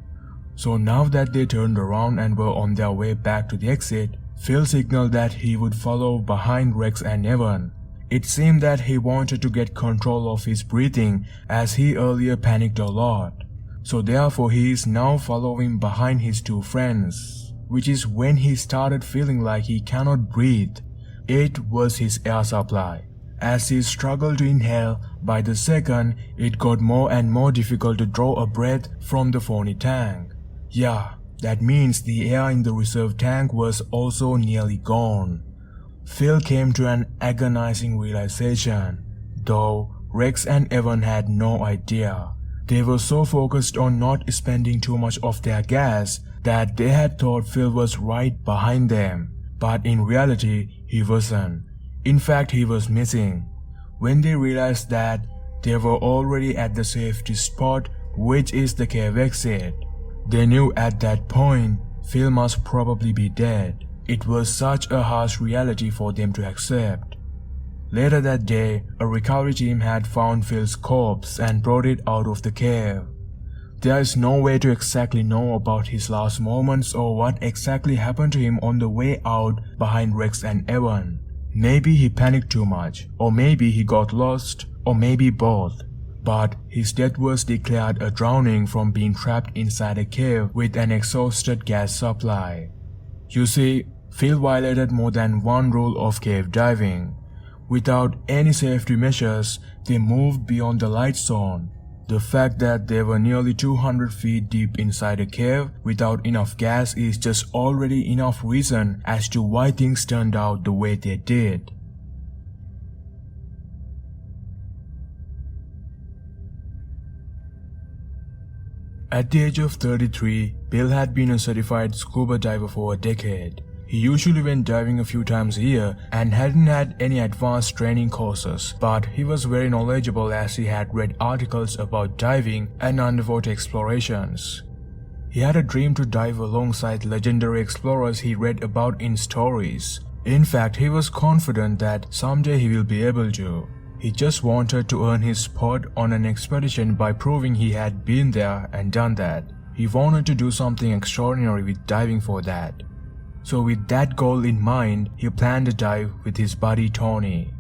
So now that they turned around and were on their way back to the exit, Phil signaled that he would follow behind Rex and Evan. It seemed that he wanted to get control of his breathing as he earlier panicked a lot. So therefore he is now following behind his two friends, which is when he started feeling like he cannot breathe. It was his air supply. As he struggled to inhale, by the second, it got more and more difficult to draw a breath from the phony tank. Yeah, that means the air in the reserve tank was also nearly gone. Phil came to an agonizing realization, though Rex and Evan had no idea. They were so focused on not spending too much of their gas that they had thought Phil was right behind them, but in reality, he wasn't. In fact, he was missing. When they realized that, they were already at the safety spot, which is the cave exit. They knew at that point, Phil must probably be dead. It was such a harsh reality for them to accept. Later that day, a recovery team had found Phil's corpse and brought it out of the cave. There is no way to exactly know about his last moments or what exactly happened to him on the way out behind Rex and Evan. Maybe he panicked too much, or maybe he got lost, or maybe both. But his death was declared a drowning from being trapped inside a cave with an exhausted gas supply. You see, Phil violated more than one rule of cave diving. Without any safety measures, they moved beyond the light zone. The fact that they were nearly 200 feet deep inside a cave without enough gas is just already enough reason as to why things turned out the way they did. At the age of 33, Bill had been a certified scuba diver for a decade. He usually went diving a few times a year and hadn't had any advanced training courses, but he was very knowledgeable as he had read articles about diving and underwater explorations. He had a dream to dive alongside legendary explorers he read about in stories. In fact, he was confident that someday he will be able to. He just wanted to earn his spot on an expedition by proving he had been there and done that. He wanted to do something extraordinary with diving for that. So with that goal in mind, he planned a dive with his buddy Tony.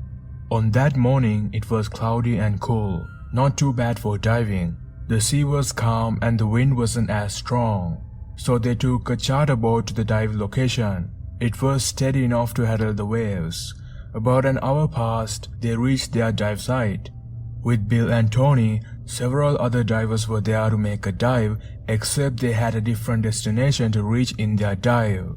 On that morning, it was cloudy and cool, not too bad for diving. The sea was calm and the wind wasn't as strong. So they took a charter boat to the dive location. It was steady enough to handle the waves. About an hour passed, they reached their dive site. With Bill and Tony, several other divers were there to make a dive, except they had a different destination to reach in their dive.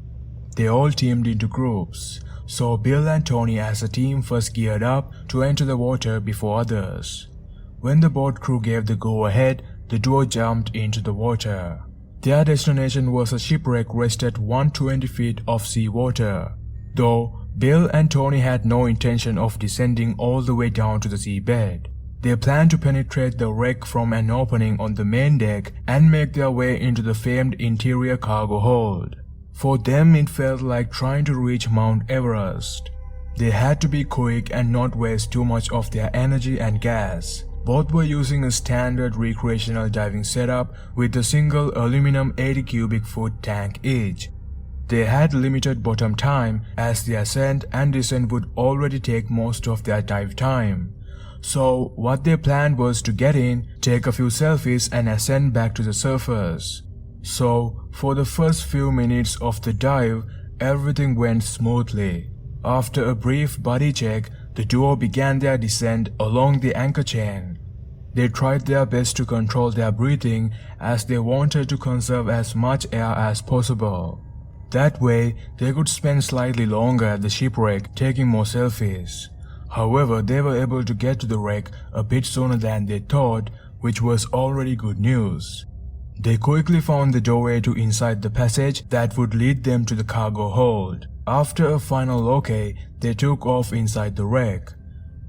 They all teamed into groups, so Bill and Tony as a team first geared up to enter the water before others. When the boat crew gave the go-ahead, the duo jumped into the water. Their destination was a shipwreck rest at 120 feet of seawater. Though Bill and Tony had no intention of descending all the way down to the seabed. They planned to penetrate the wreck from an opening on the main deck and make their way into the famed interior cargo hold. For them, it felt like trying to reach Mount Everest. They had to be quick and not waste too much of their energy and gas. Both were using a standard recreational diving setup with a single aluminum 80 cubic foot tank each. They had limited bottom time as the ascent and descent would already take most of their dive time. So what they planned was to get in, take a few selfies and ascend back to the surface. So for the first few minutes of the dive, everything went smoothly. After a brief body check, the duo began their descent along the anchor chain. They tried their best to control their breathing as they wanted to conserve as much air as possible. That way, they could spend slightly longer at the shipwreck taking more selfies. However, they were able to get to the wreck a bit sooner than they thought, which was already good news. They quickly found the doorway to inside the passage that would lead them to the cargo hold. After a final okay, they took off inside the wreck.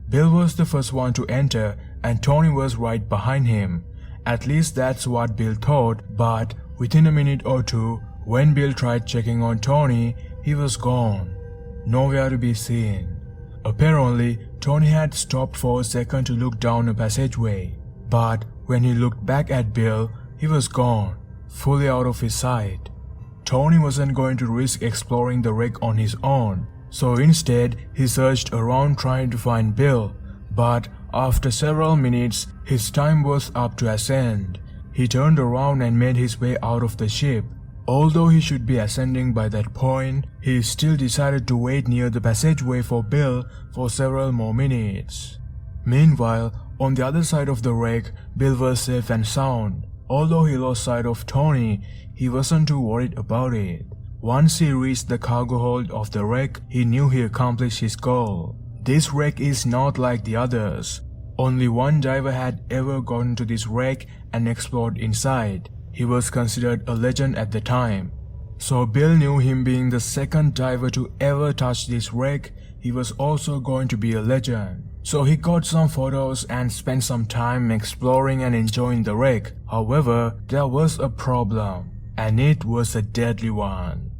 Bill was the first one to enter and Tony was right behind him. At least that's what Bill thought, but within a minute or two, when Bill tried checking on Tony, he was gone. Nowhere to be seen. Apparently, Tony had stopped for a second to look down a passageway, but when he looked back at Bill, he was gone, fully out of his sight. Tony wasn't going to risk exploring the wreck on his own, so instead he searched around trying to find Bill, but after several minutes, his time was up to ascend. He turned around and made his way out of the ship. Although he should be ascending by that point, he still decided to wait near the passageway for Bill for several more minutes. Meanwhile, on the other side of the wreck, Bill was safe and sound. Although he lost sight of Tony, he wasn't too worried about it. Once he reached the cargo hold of the wreck, he knew he accomplished his goal. This wreck is not like the others. Only one diver had ever gotten to this wreck and explored inside. He was considered a legend at the time. So Bill knew him being the second diver to ever touch this wreck, he was also going to be a legend. So he got some photos and spent some time exploring and enjoying the wreck. However, there was a problem, and it was a deadly one.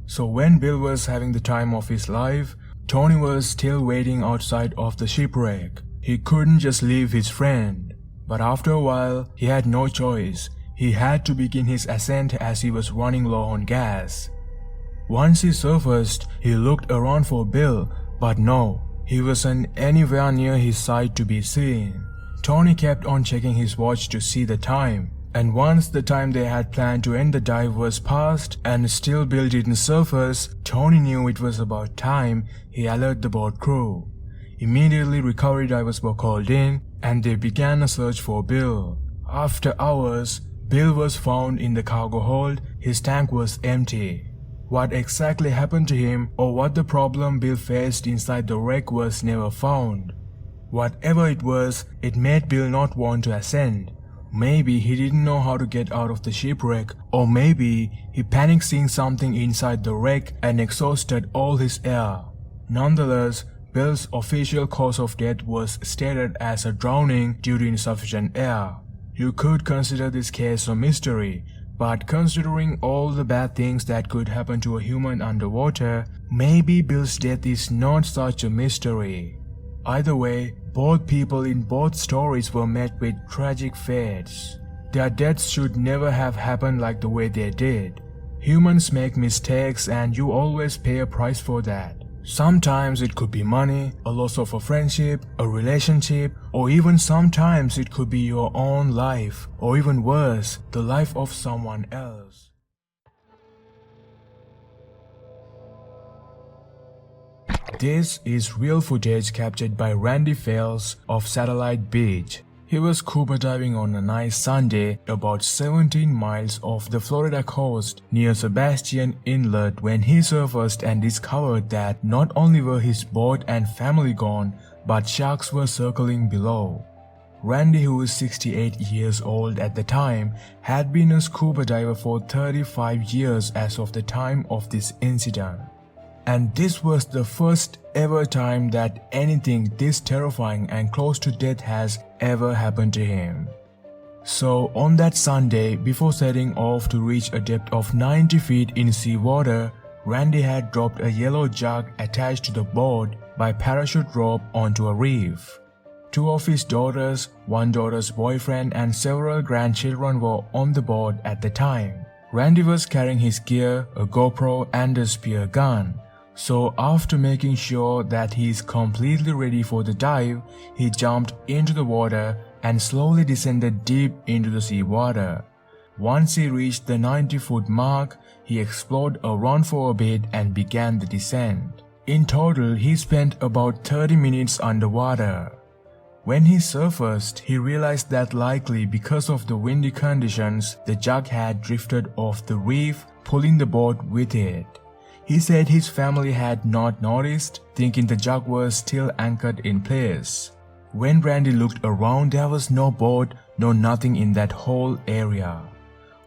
So when Bill was having the time of his life, Tony was still waiting outside of the shipwreck. He couldn't just leave his friend. But after a while, he had no choice. He had to begin his ascent as he was running low on gas. Once he surfaced, he looked around for Bill, but no, he wasn't anywhere near his side to be seen. Tony kept on checking his watch to see the time, and once the time they had planned to end the dive was past and still Bill didn't surface, Tony knew it was about time he alerted the boat crew. Immediately recovery divers were called in and they began a search for Bill. After hours, Bill was found in the cargo hold. His tank was empty. What exactly happened to him or what the problem Bill faced inside the wreck was never found. Whatever it was, it made Bill not want to ascend. Maybe he didn't know how to get out of the shipwreck, or maybe he panicked seeing something inside the wreck and exhausted all his air. Nonetheless, Bill's official cause of death was stated as a drowning due to insufficient air. You could consider this case a mystery, but considering all the bad things that could happen to a human underwater, maybe Bill's death is not such a mystery. Either way, both people in both stories were met with tragic fates. Their deaths should never have happened like the way they did. Humans make mistakes and you always pay a price for that. Sometimes it could be money, a loss of a friendship, a relationship, or even sometimes it could be your own life, or even worse, the life of someone else. This is real footage captured by Randy Fales of Satellite Beach. He was scuba diving on a nice Sunday about 17 miles off the Florida coast near Sebastian Inlet when he surfaced and discovered that not only were his boat and family gone, but sharks were circling below. Randy, who is 68 years old at the time, had been a scuba diver for 35 years as of the time of this incident. And this was the first ever time that anything this terrifying and close to death has ever happened to him. So on that Sunday, before setting off to reach a depth of 90 feet in seawater, Randy had dropped a yellow jug attached to the boat by parachute rope onto a reef. Two of his daughters, one daughter's boyfriend and several grandchildren were on the boat at the time. Randy was carrying his gear, a GoPro and a spear gun. So after making sure that he is completely ready for the dive, he jumped into the water and slowly descended deep into the seawater. Once he reached the 90-foot mark, he explored around for a bit and began the descent. In total, he spent about 30 minutes underwater. When he surfaced, he realized that likely because of the windy conditions, the jug had drifted off the reef, pulling the boat with it. He said his family had not noticed, thinking the jug was still anchored in place. When Randy looked around, there was no boat, no nothing in that whole area.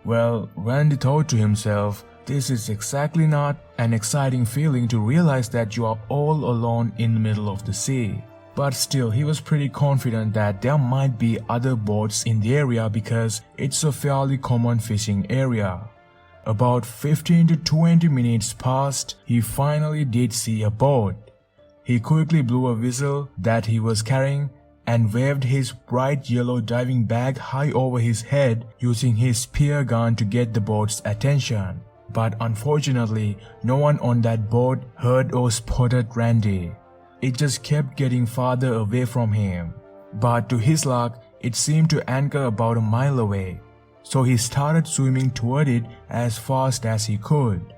Well, Randy thought to himself, this is exactly not an exciting feeling to realize that you are all alone in the middle of the sea. But still, he was pretty confident that there might be other boats in the area because it's a fairly common fishing area. About 15 to 20 minutes passed, he finally did see a boat. He quickly blew a whistle that he was carrying and waved his bright yellow diving bag high over his head using his spear gun to get the boat's attention. But unfortunately, no one on that boat heard or spotted Randy. It just kept getting farther away from him. But to his luck, it seemed to anchor about a mile away. So he started swimming toward it as fast as he could.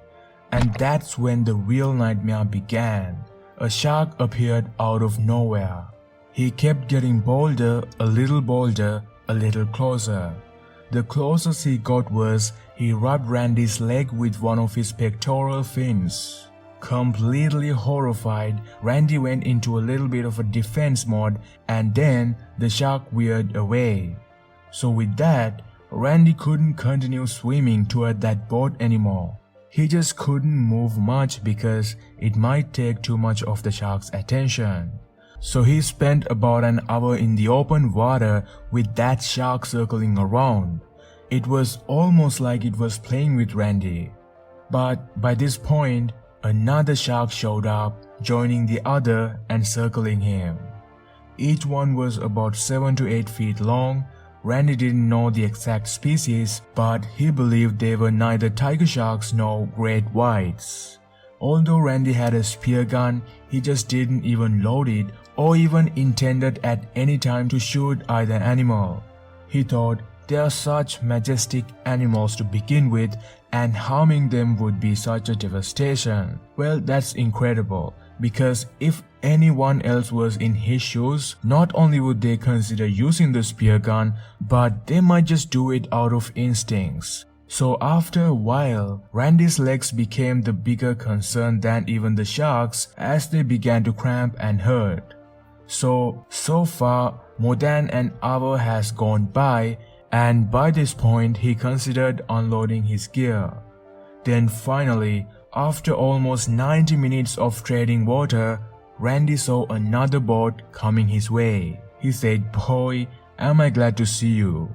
And that's when the real nightmare began. A shark appeared out of nowhere. He kept getting bolder, a little closer. The closest he got was he rubbed Randy's leg with one of his pectoral fins. Completely horrified, Randy went into a little bit of a defense mode and then the shark veered away. So with that, Randy couldn't continue swimming toward that boat anymore. He just couldn't move much because it might take too much of the shark's attention. So he spent about an hour in the open water with that shark circling around. It was almost like it was playing with Randy. But by this point, another shark showed up, joining the other and circling him. Each one was about 7 to 8 feet long. Randy didn't know the exact species, but he believed they were neither tiger sharks nor great whites. Although Randy had a spear gun, he just didn't even load it or even intended at any time to shoot either animal. He thought they are such majestic animals to begin with and harming them would be such a devastation. Well, that's incredible, because if anyone else was in his shoes, not only would they consider using the spear gun, but they might just do it out of instincts. So after a while, Randy's legs became the bigger concern than even the sharks as they began to cramp and hurt. So far, more than an hour has gone by and by this point he considered unloading his gear. Then finally, after almost 90 minutes of treading water, Randy saw another boat coming his way. He said, "Boy, am I glad to see you."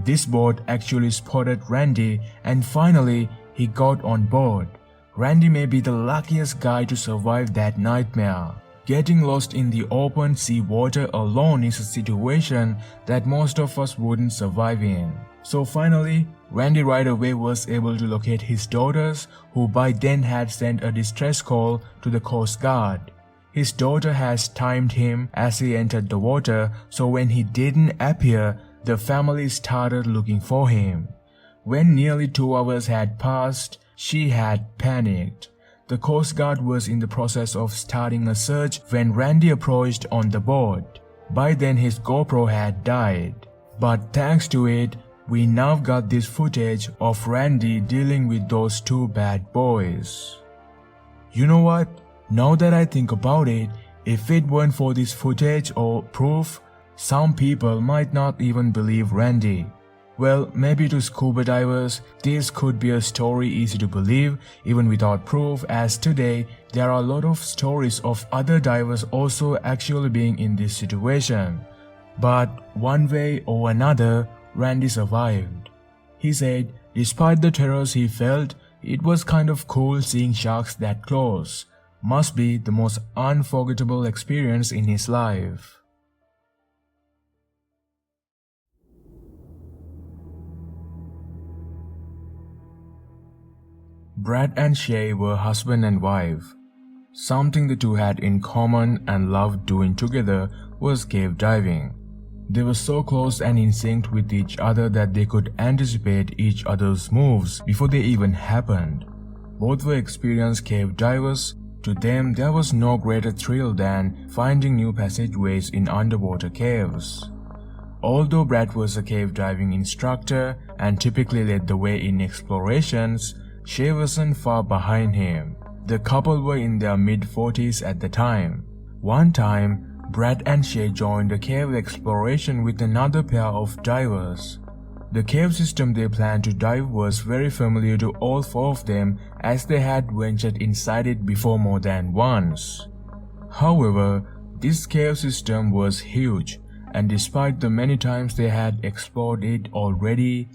This boat actually spotted Randy, and finally he got on board. Randy may be the luckiest guy to survive that nightmare. Getting lost in the open sea water alone is a situation that most of us wouldn't survive in. So finally, Randy right away was able to locate his daughters, who by then had sent a distress call to the Coast Guard. His daughter has timed him as he entered the water, so when he didn't appear, the family started looking for him. When nearly 2 hours had passed, she had panicked. The Coast Guard was in the process of starting a search when Randy approached on the boat. By then his GoPro had died. But thanks to it, we now got this footage of Randy dealing with those 2 bad boys. You know what? Now that I think about it, if it weren't for this footage or proof, some people might not even believe Randy. Well, maybe to scuba divers, this could be a story easy to believe even without proof, as today there are a lot of stories of other divers also actually being in this situation. But one way or another, Randy survived. He said despite the terrors he felt, it was kind of cool seeing sharks that close. Must be the most unforgettable experience in his life. Brad and Shay were husband and wife. Something the two had in common and loved doing together was cave diving. They were so close and in sync with each other that they could anticipate each other's moves before they even happened. Both were experienced cave divers. To them, there was no greater thrill than finding new passageways in underwater caves. Although Brad was a cave diving instructor and typically led the way in explorations, Shay wasn't far behind him. The couple were in their mid-40s at the time. One time, Brad and Shay joined a cave exploration with another pair of divers. The cave system they planned to dive was very familiar to all 4 of them, as they had ventured inside it before more than once. However, this cave system was huge, and despite the many times they had explored it already,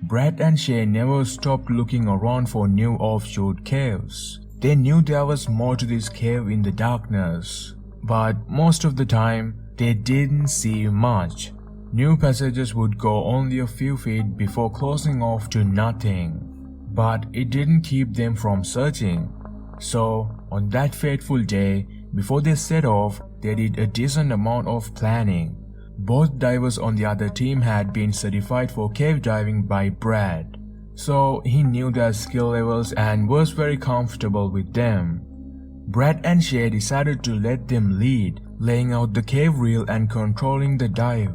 Brad and Shay never stopped looking around for new offshoot caves. They knew there was more to this cave in the darkness, but most of the time, they didn't see much. New passages would go only a few feet before closing off to nothing, but it didn't keep them from searching. So, on that fateful day, before they set off, they did a decent amount of planning. Both divers on the other team had been certified for cave diving by Brad, so he knew their skill levels and was very comfortable with them. Brad and Shay decided to let them lead, laying out the cave reel and controlling the dive.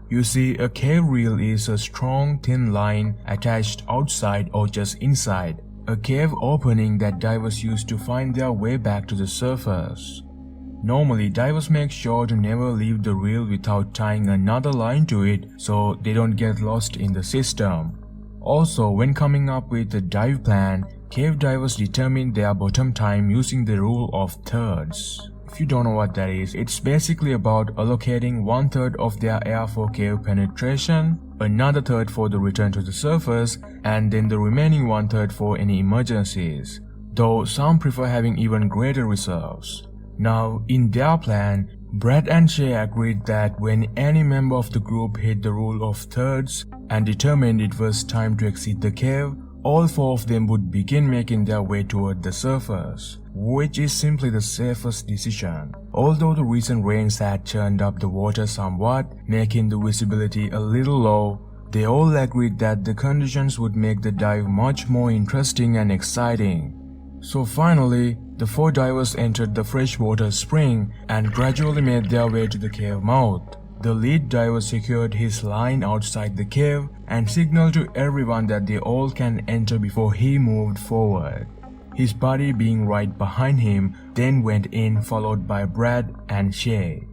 You see, a cave reel is a strong, thin line attached outside or just inside a cave opening that divers use to find their way back to the surface. Normally, divers make sure to never leave the reel without tying another line to it so they don't get lost in the system. Also, when coming up with the dive plan, cave divers determine their bottom time using the rule of thirds. If you don't know what that is, it's basically about allocating 1/3 of their air for cave penetration, another third for the return to the surface, and then the remaining 1/3 for any emergencies, though some prefer having even greater reserves. Now, in their plan, Brad and Shay agreed that when any member of the group hit the rule of thirds and determined it was time to exit the cave, all 4 of them would begin making their way toward the surface, which is simply the safest decision. Although the recent rains had churned up the water somewhat, making the visibility a little low, they all agreed that the conditions would make the dive much more interesting and exciting. So finally, the 4 divers entered the freshwater spring and gradually made their way to the cave mouth. The lead diver secured his line outside the cave and signaled to everyone that they all can enter before he moved forward. His buddy, being right behind him, then went in, followed by Brad and Shay.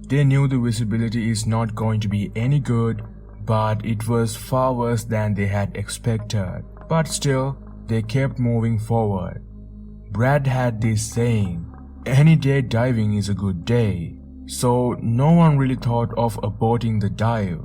They knew the visibility is not going to be any good, but it was far worse than they had expected. But still, they kept moving forward. Brad had this saying, "Any day diving is a good day," so no one really thought of aborting the dive.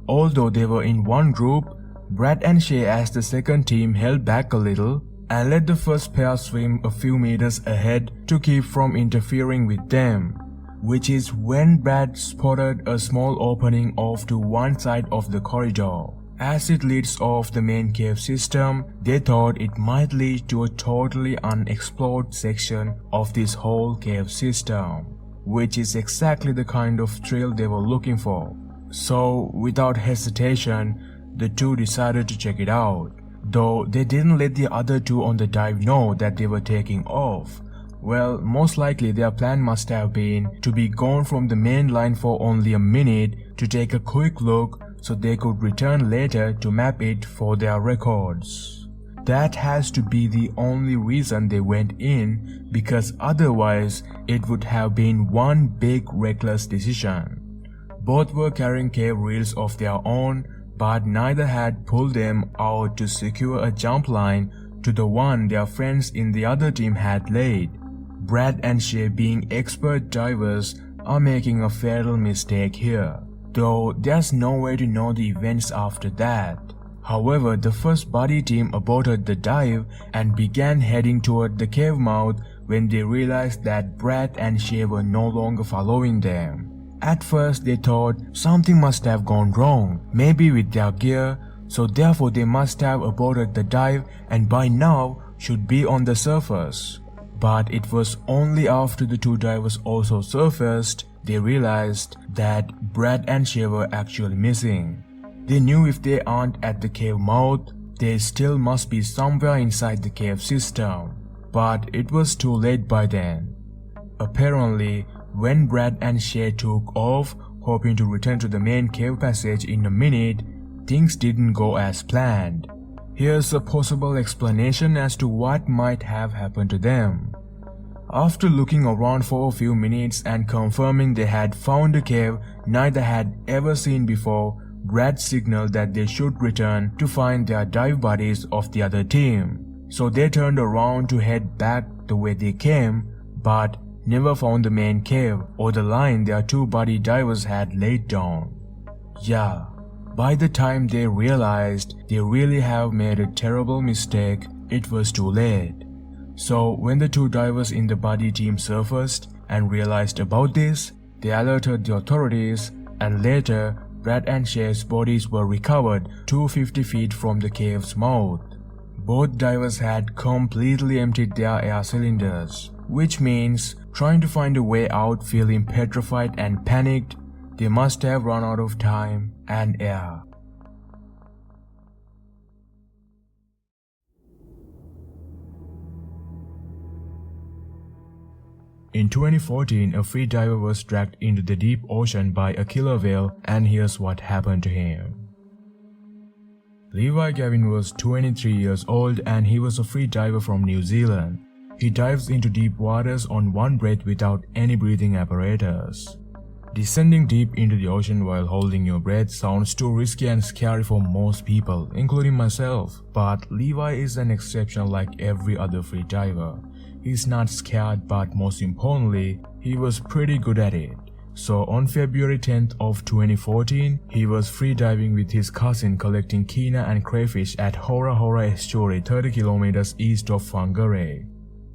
Although they were in one group, Brad and Shay as the second team held back a little and let the first pair swim a few meters ahead to keep from interfering with them, which is when Brad spotted a small opening off to one side of the corridor. As it leads off the main cave system, they thought it might lead to a totally unexplored section of this whole cave system, which is exactly the kind of thrill they were looking for. So, without hesitation, the two decided to check it out, though they didn't let the other two on the dive know that they were taking off. Well, most likely their plan must have been to be gone from the main line for only a minute to take a quick look so they could return later to map it for their records. That has to be the only reason they went in, because otherwise it would have been one big reckless decision. Both were carrying cave reels of their own, but neither had pulled them out to secure a jump line to the one their friends in the other team had laid. Brad and Shay, being expert divers, are making a fatal mistake here, though there's no way to know the events after that. However, the first buddy team aborted the dive and began heading toward the cave mouth when they realized that Brad and Shay were no longer following them. At first they thought something must have gone wrong, maybe with their gear, so therefore they must have aborted the dive and by now should be on the surface. But it was only after the two divers also surfaced they realized that Brad and Shay were actually missing. They knew if they aren't at the cave mouth, they still must be somewhere inside the cave system, but it was too late by then. Apparently, when Brad and Shay took off, hoping to return to the main cave passage in a minute, things didn't go as planned. Here's a possible explanation as to what might have happened to them. After looking around for a few minutes and confirming they had found a cave neither had ever seen before, Brad signaled that they should return to find their dive buddies of the other team. So they turned around to head back the way they came, but never found the main cave or the line their two buddy divers had laid down. Yeah, by the time they realized they really have made a terrible mistake, it was too late. So when the two divers in the buddy team surfaced and realized about this, they alerted the authorities, and later Brad and Shay's bodies were recovered 250 feet from the cave's mouth. Both divers had completely emptied their air cylinders, which means trying to find a way out, feeling petrified and panicked, they must have run out of time and air. In 2014, a free diver was dragged into the deep ocean by a killer whale, and here's what happened to him. Levi Gavin was 23 years old and he was a free diver from New Zealand. He dives into deep waters on one breath without any breathing apparatus. Descending deep into the ocean while holding your breath sounds too risky and scary for most people, including myself, but Levi is an exception like every other free diver. He's not scared, but most importantly, he was pretty good at it. So on February 10th of 2014, he was free diving with his cousin collecting kina and crayfish at Hora Hora estuary 30 kilometers east of Whangarei.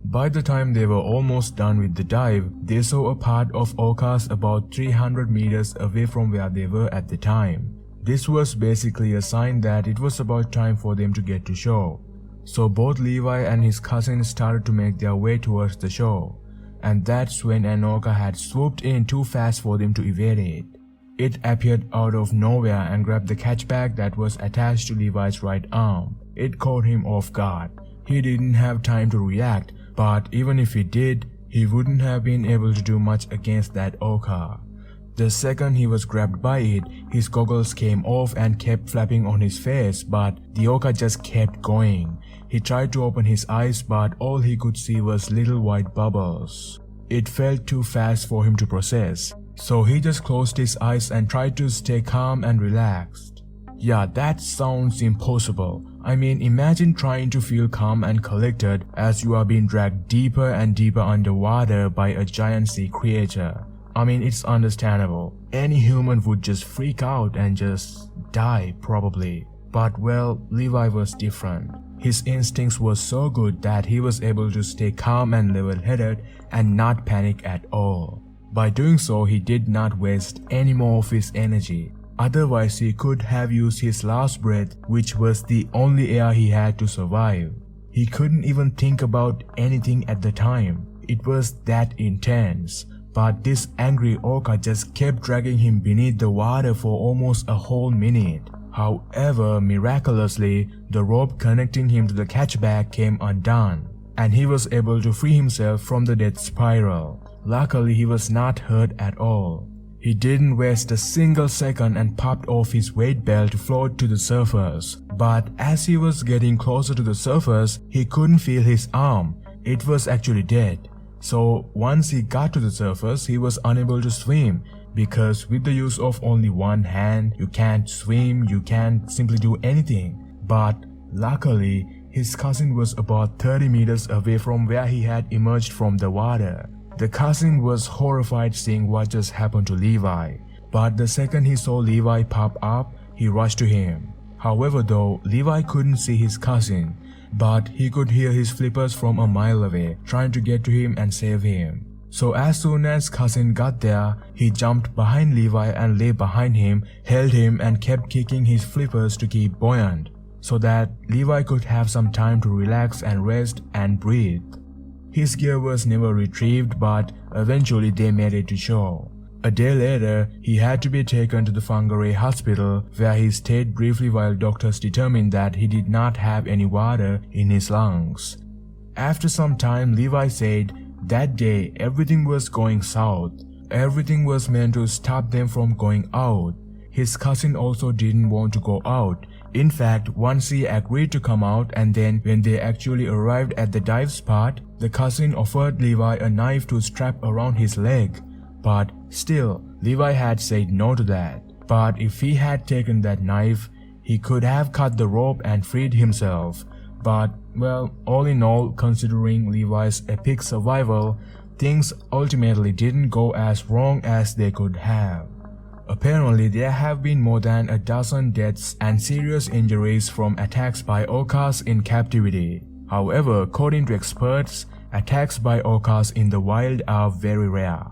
By the time they were almost done with the dive, they saw a part of Orcas about 300 meters away from where they were at the time. This was basically a sign that it was about time for them to get to shore. So both Levi and his cousin started to make their way towards the shore, and that's when an orca had swooped in too fast for them to evade it. It appeared out of nowhere and grabbed the catch bag that was attached to Levi's right arm. It caught him off guard. He didn't have time to react, but even if he did, he wouldn't have been able to do much against that orca. The second he was grabbed by it, his goggles came off and kept flapping on his face, but the orca just kept going. He tried to open his eyes, but all he could see was little white bubbles. It felt too fast for him to process, so he just closed his eyes and tried to stay calm and relaxed. Yeah, that sounds impossible. I mean, imagine trying to feel calm and collected as you are being dragged deeper and deeper underwater by a giant sea creature. I mean, it's understandable. Any human would just freak out and just die, probably. But well, Levi was different. His instincts were so good that he was able to stay calm and level-headed and not panic at all. By doing so, he did not waste any more of his energy. Otherwise, he could have used his last breath, which was the only air he had to survive. He couldn't even think about anything at the time. It was that intense. But this angry orca just kept dragging him beneath the water for almost a whole minute. However, miraculously, the rope connecting him to the catchback came undone, and he was able to free himself from the death spiral. Luckily, he was not hurt at all. He didn't waste a single second and popped off his weight belt to float to the surface. But as he was getting closer to the surface, he couldn't feel his arm. It was actually dead. So once he got to the surface, he was unable to swim, because with the use of only one hand, you can't swim, you can't simply do anything. But luckily, his cousin was about 30 meters away from where he had emerged from the water. The cousin was horrified seeing what just happened to Levi, but the second he saw Levi pop up, he rushed to him. However though, Levi couldn't see his cousin, but he could hear his flippers from a mile away, trying to get to him and save him. So as soon as cousin got there, he jumped behind Levi and lay behind him, held him and kept kicking his flippers to keep buoyant, so that Levi could have some time to relax and rest and breathe. His gear was never retrieved, but eventually they made it to shore. A day later, he had to be taken to the Whangarei hospital, where he stayed briefly while doctors determined that he did not have any water in his lungs. After some time, Levi said that day everything was going south. Everything was meant to stop them from going out. His cousin also didn't want to go out. In fact, once he agreed to come out, and then when they actually arrived at the dive spot, the cousin offered Levi a knife to strap around his leg. But still, Levi had said no to that. But if he had taken that knife, he could have cut the rope and freed himself. But well, all in all, considering Levi's epic survival, things ultimately didn't go as wrong as they could have. Apparently, there have been more than a dozen deaths and serious injuries from attacks by orcas in captivity. However, according to experts, attacks by orcas in the wild are very rare.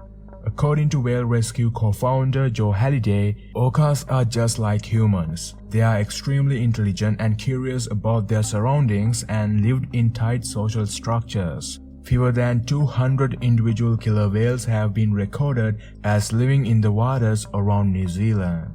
According to Whale Rescue co-founder Joe Halliday, orcas are just like humans. They are extremely intelligent and curious about their surroundings and lived in tight social structures. Fewer than 200 individual killer whales have been recorded as living in the waters around New Zealand.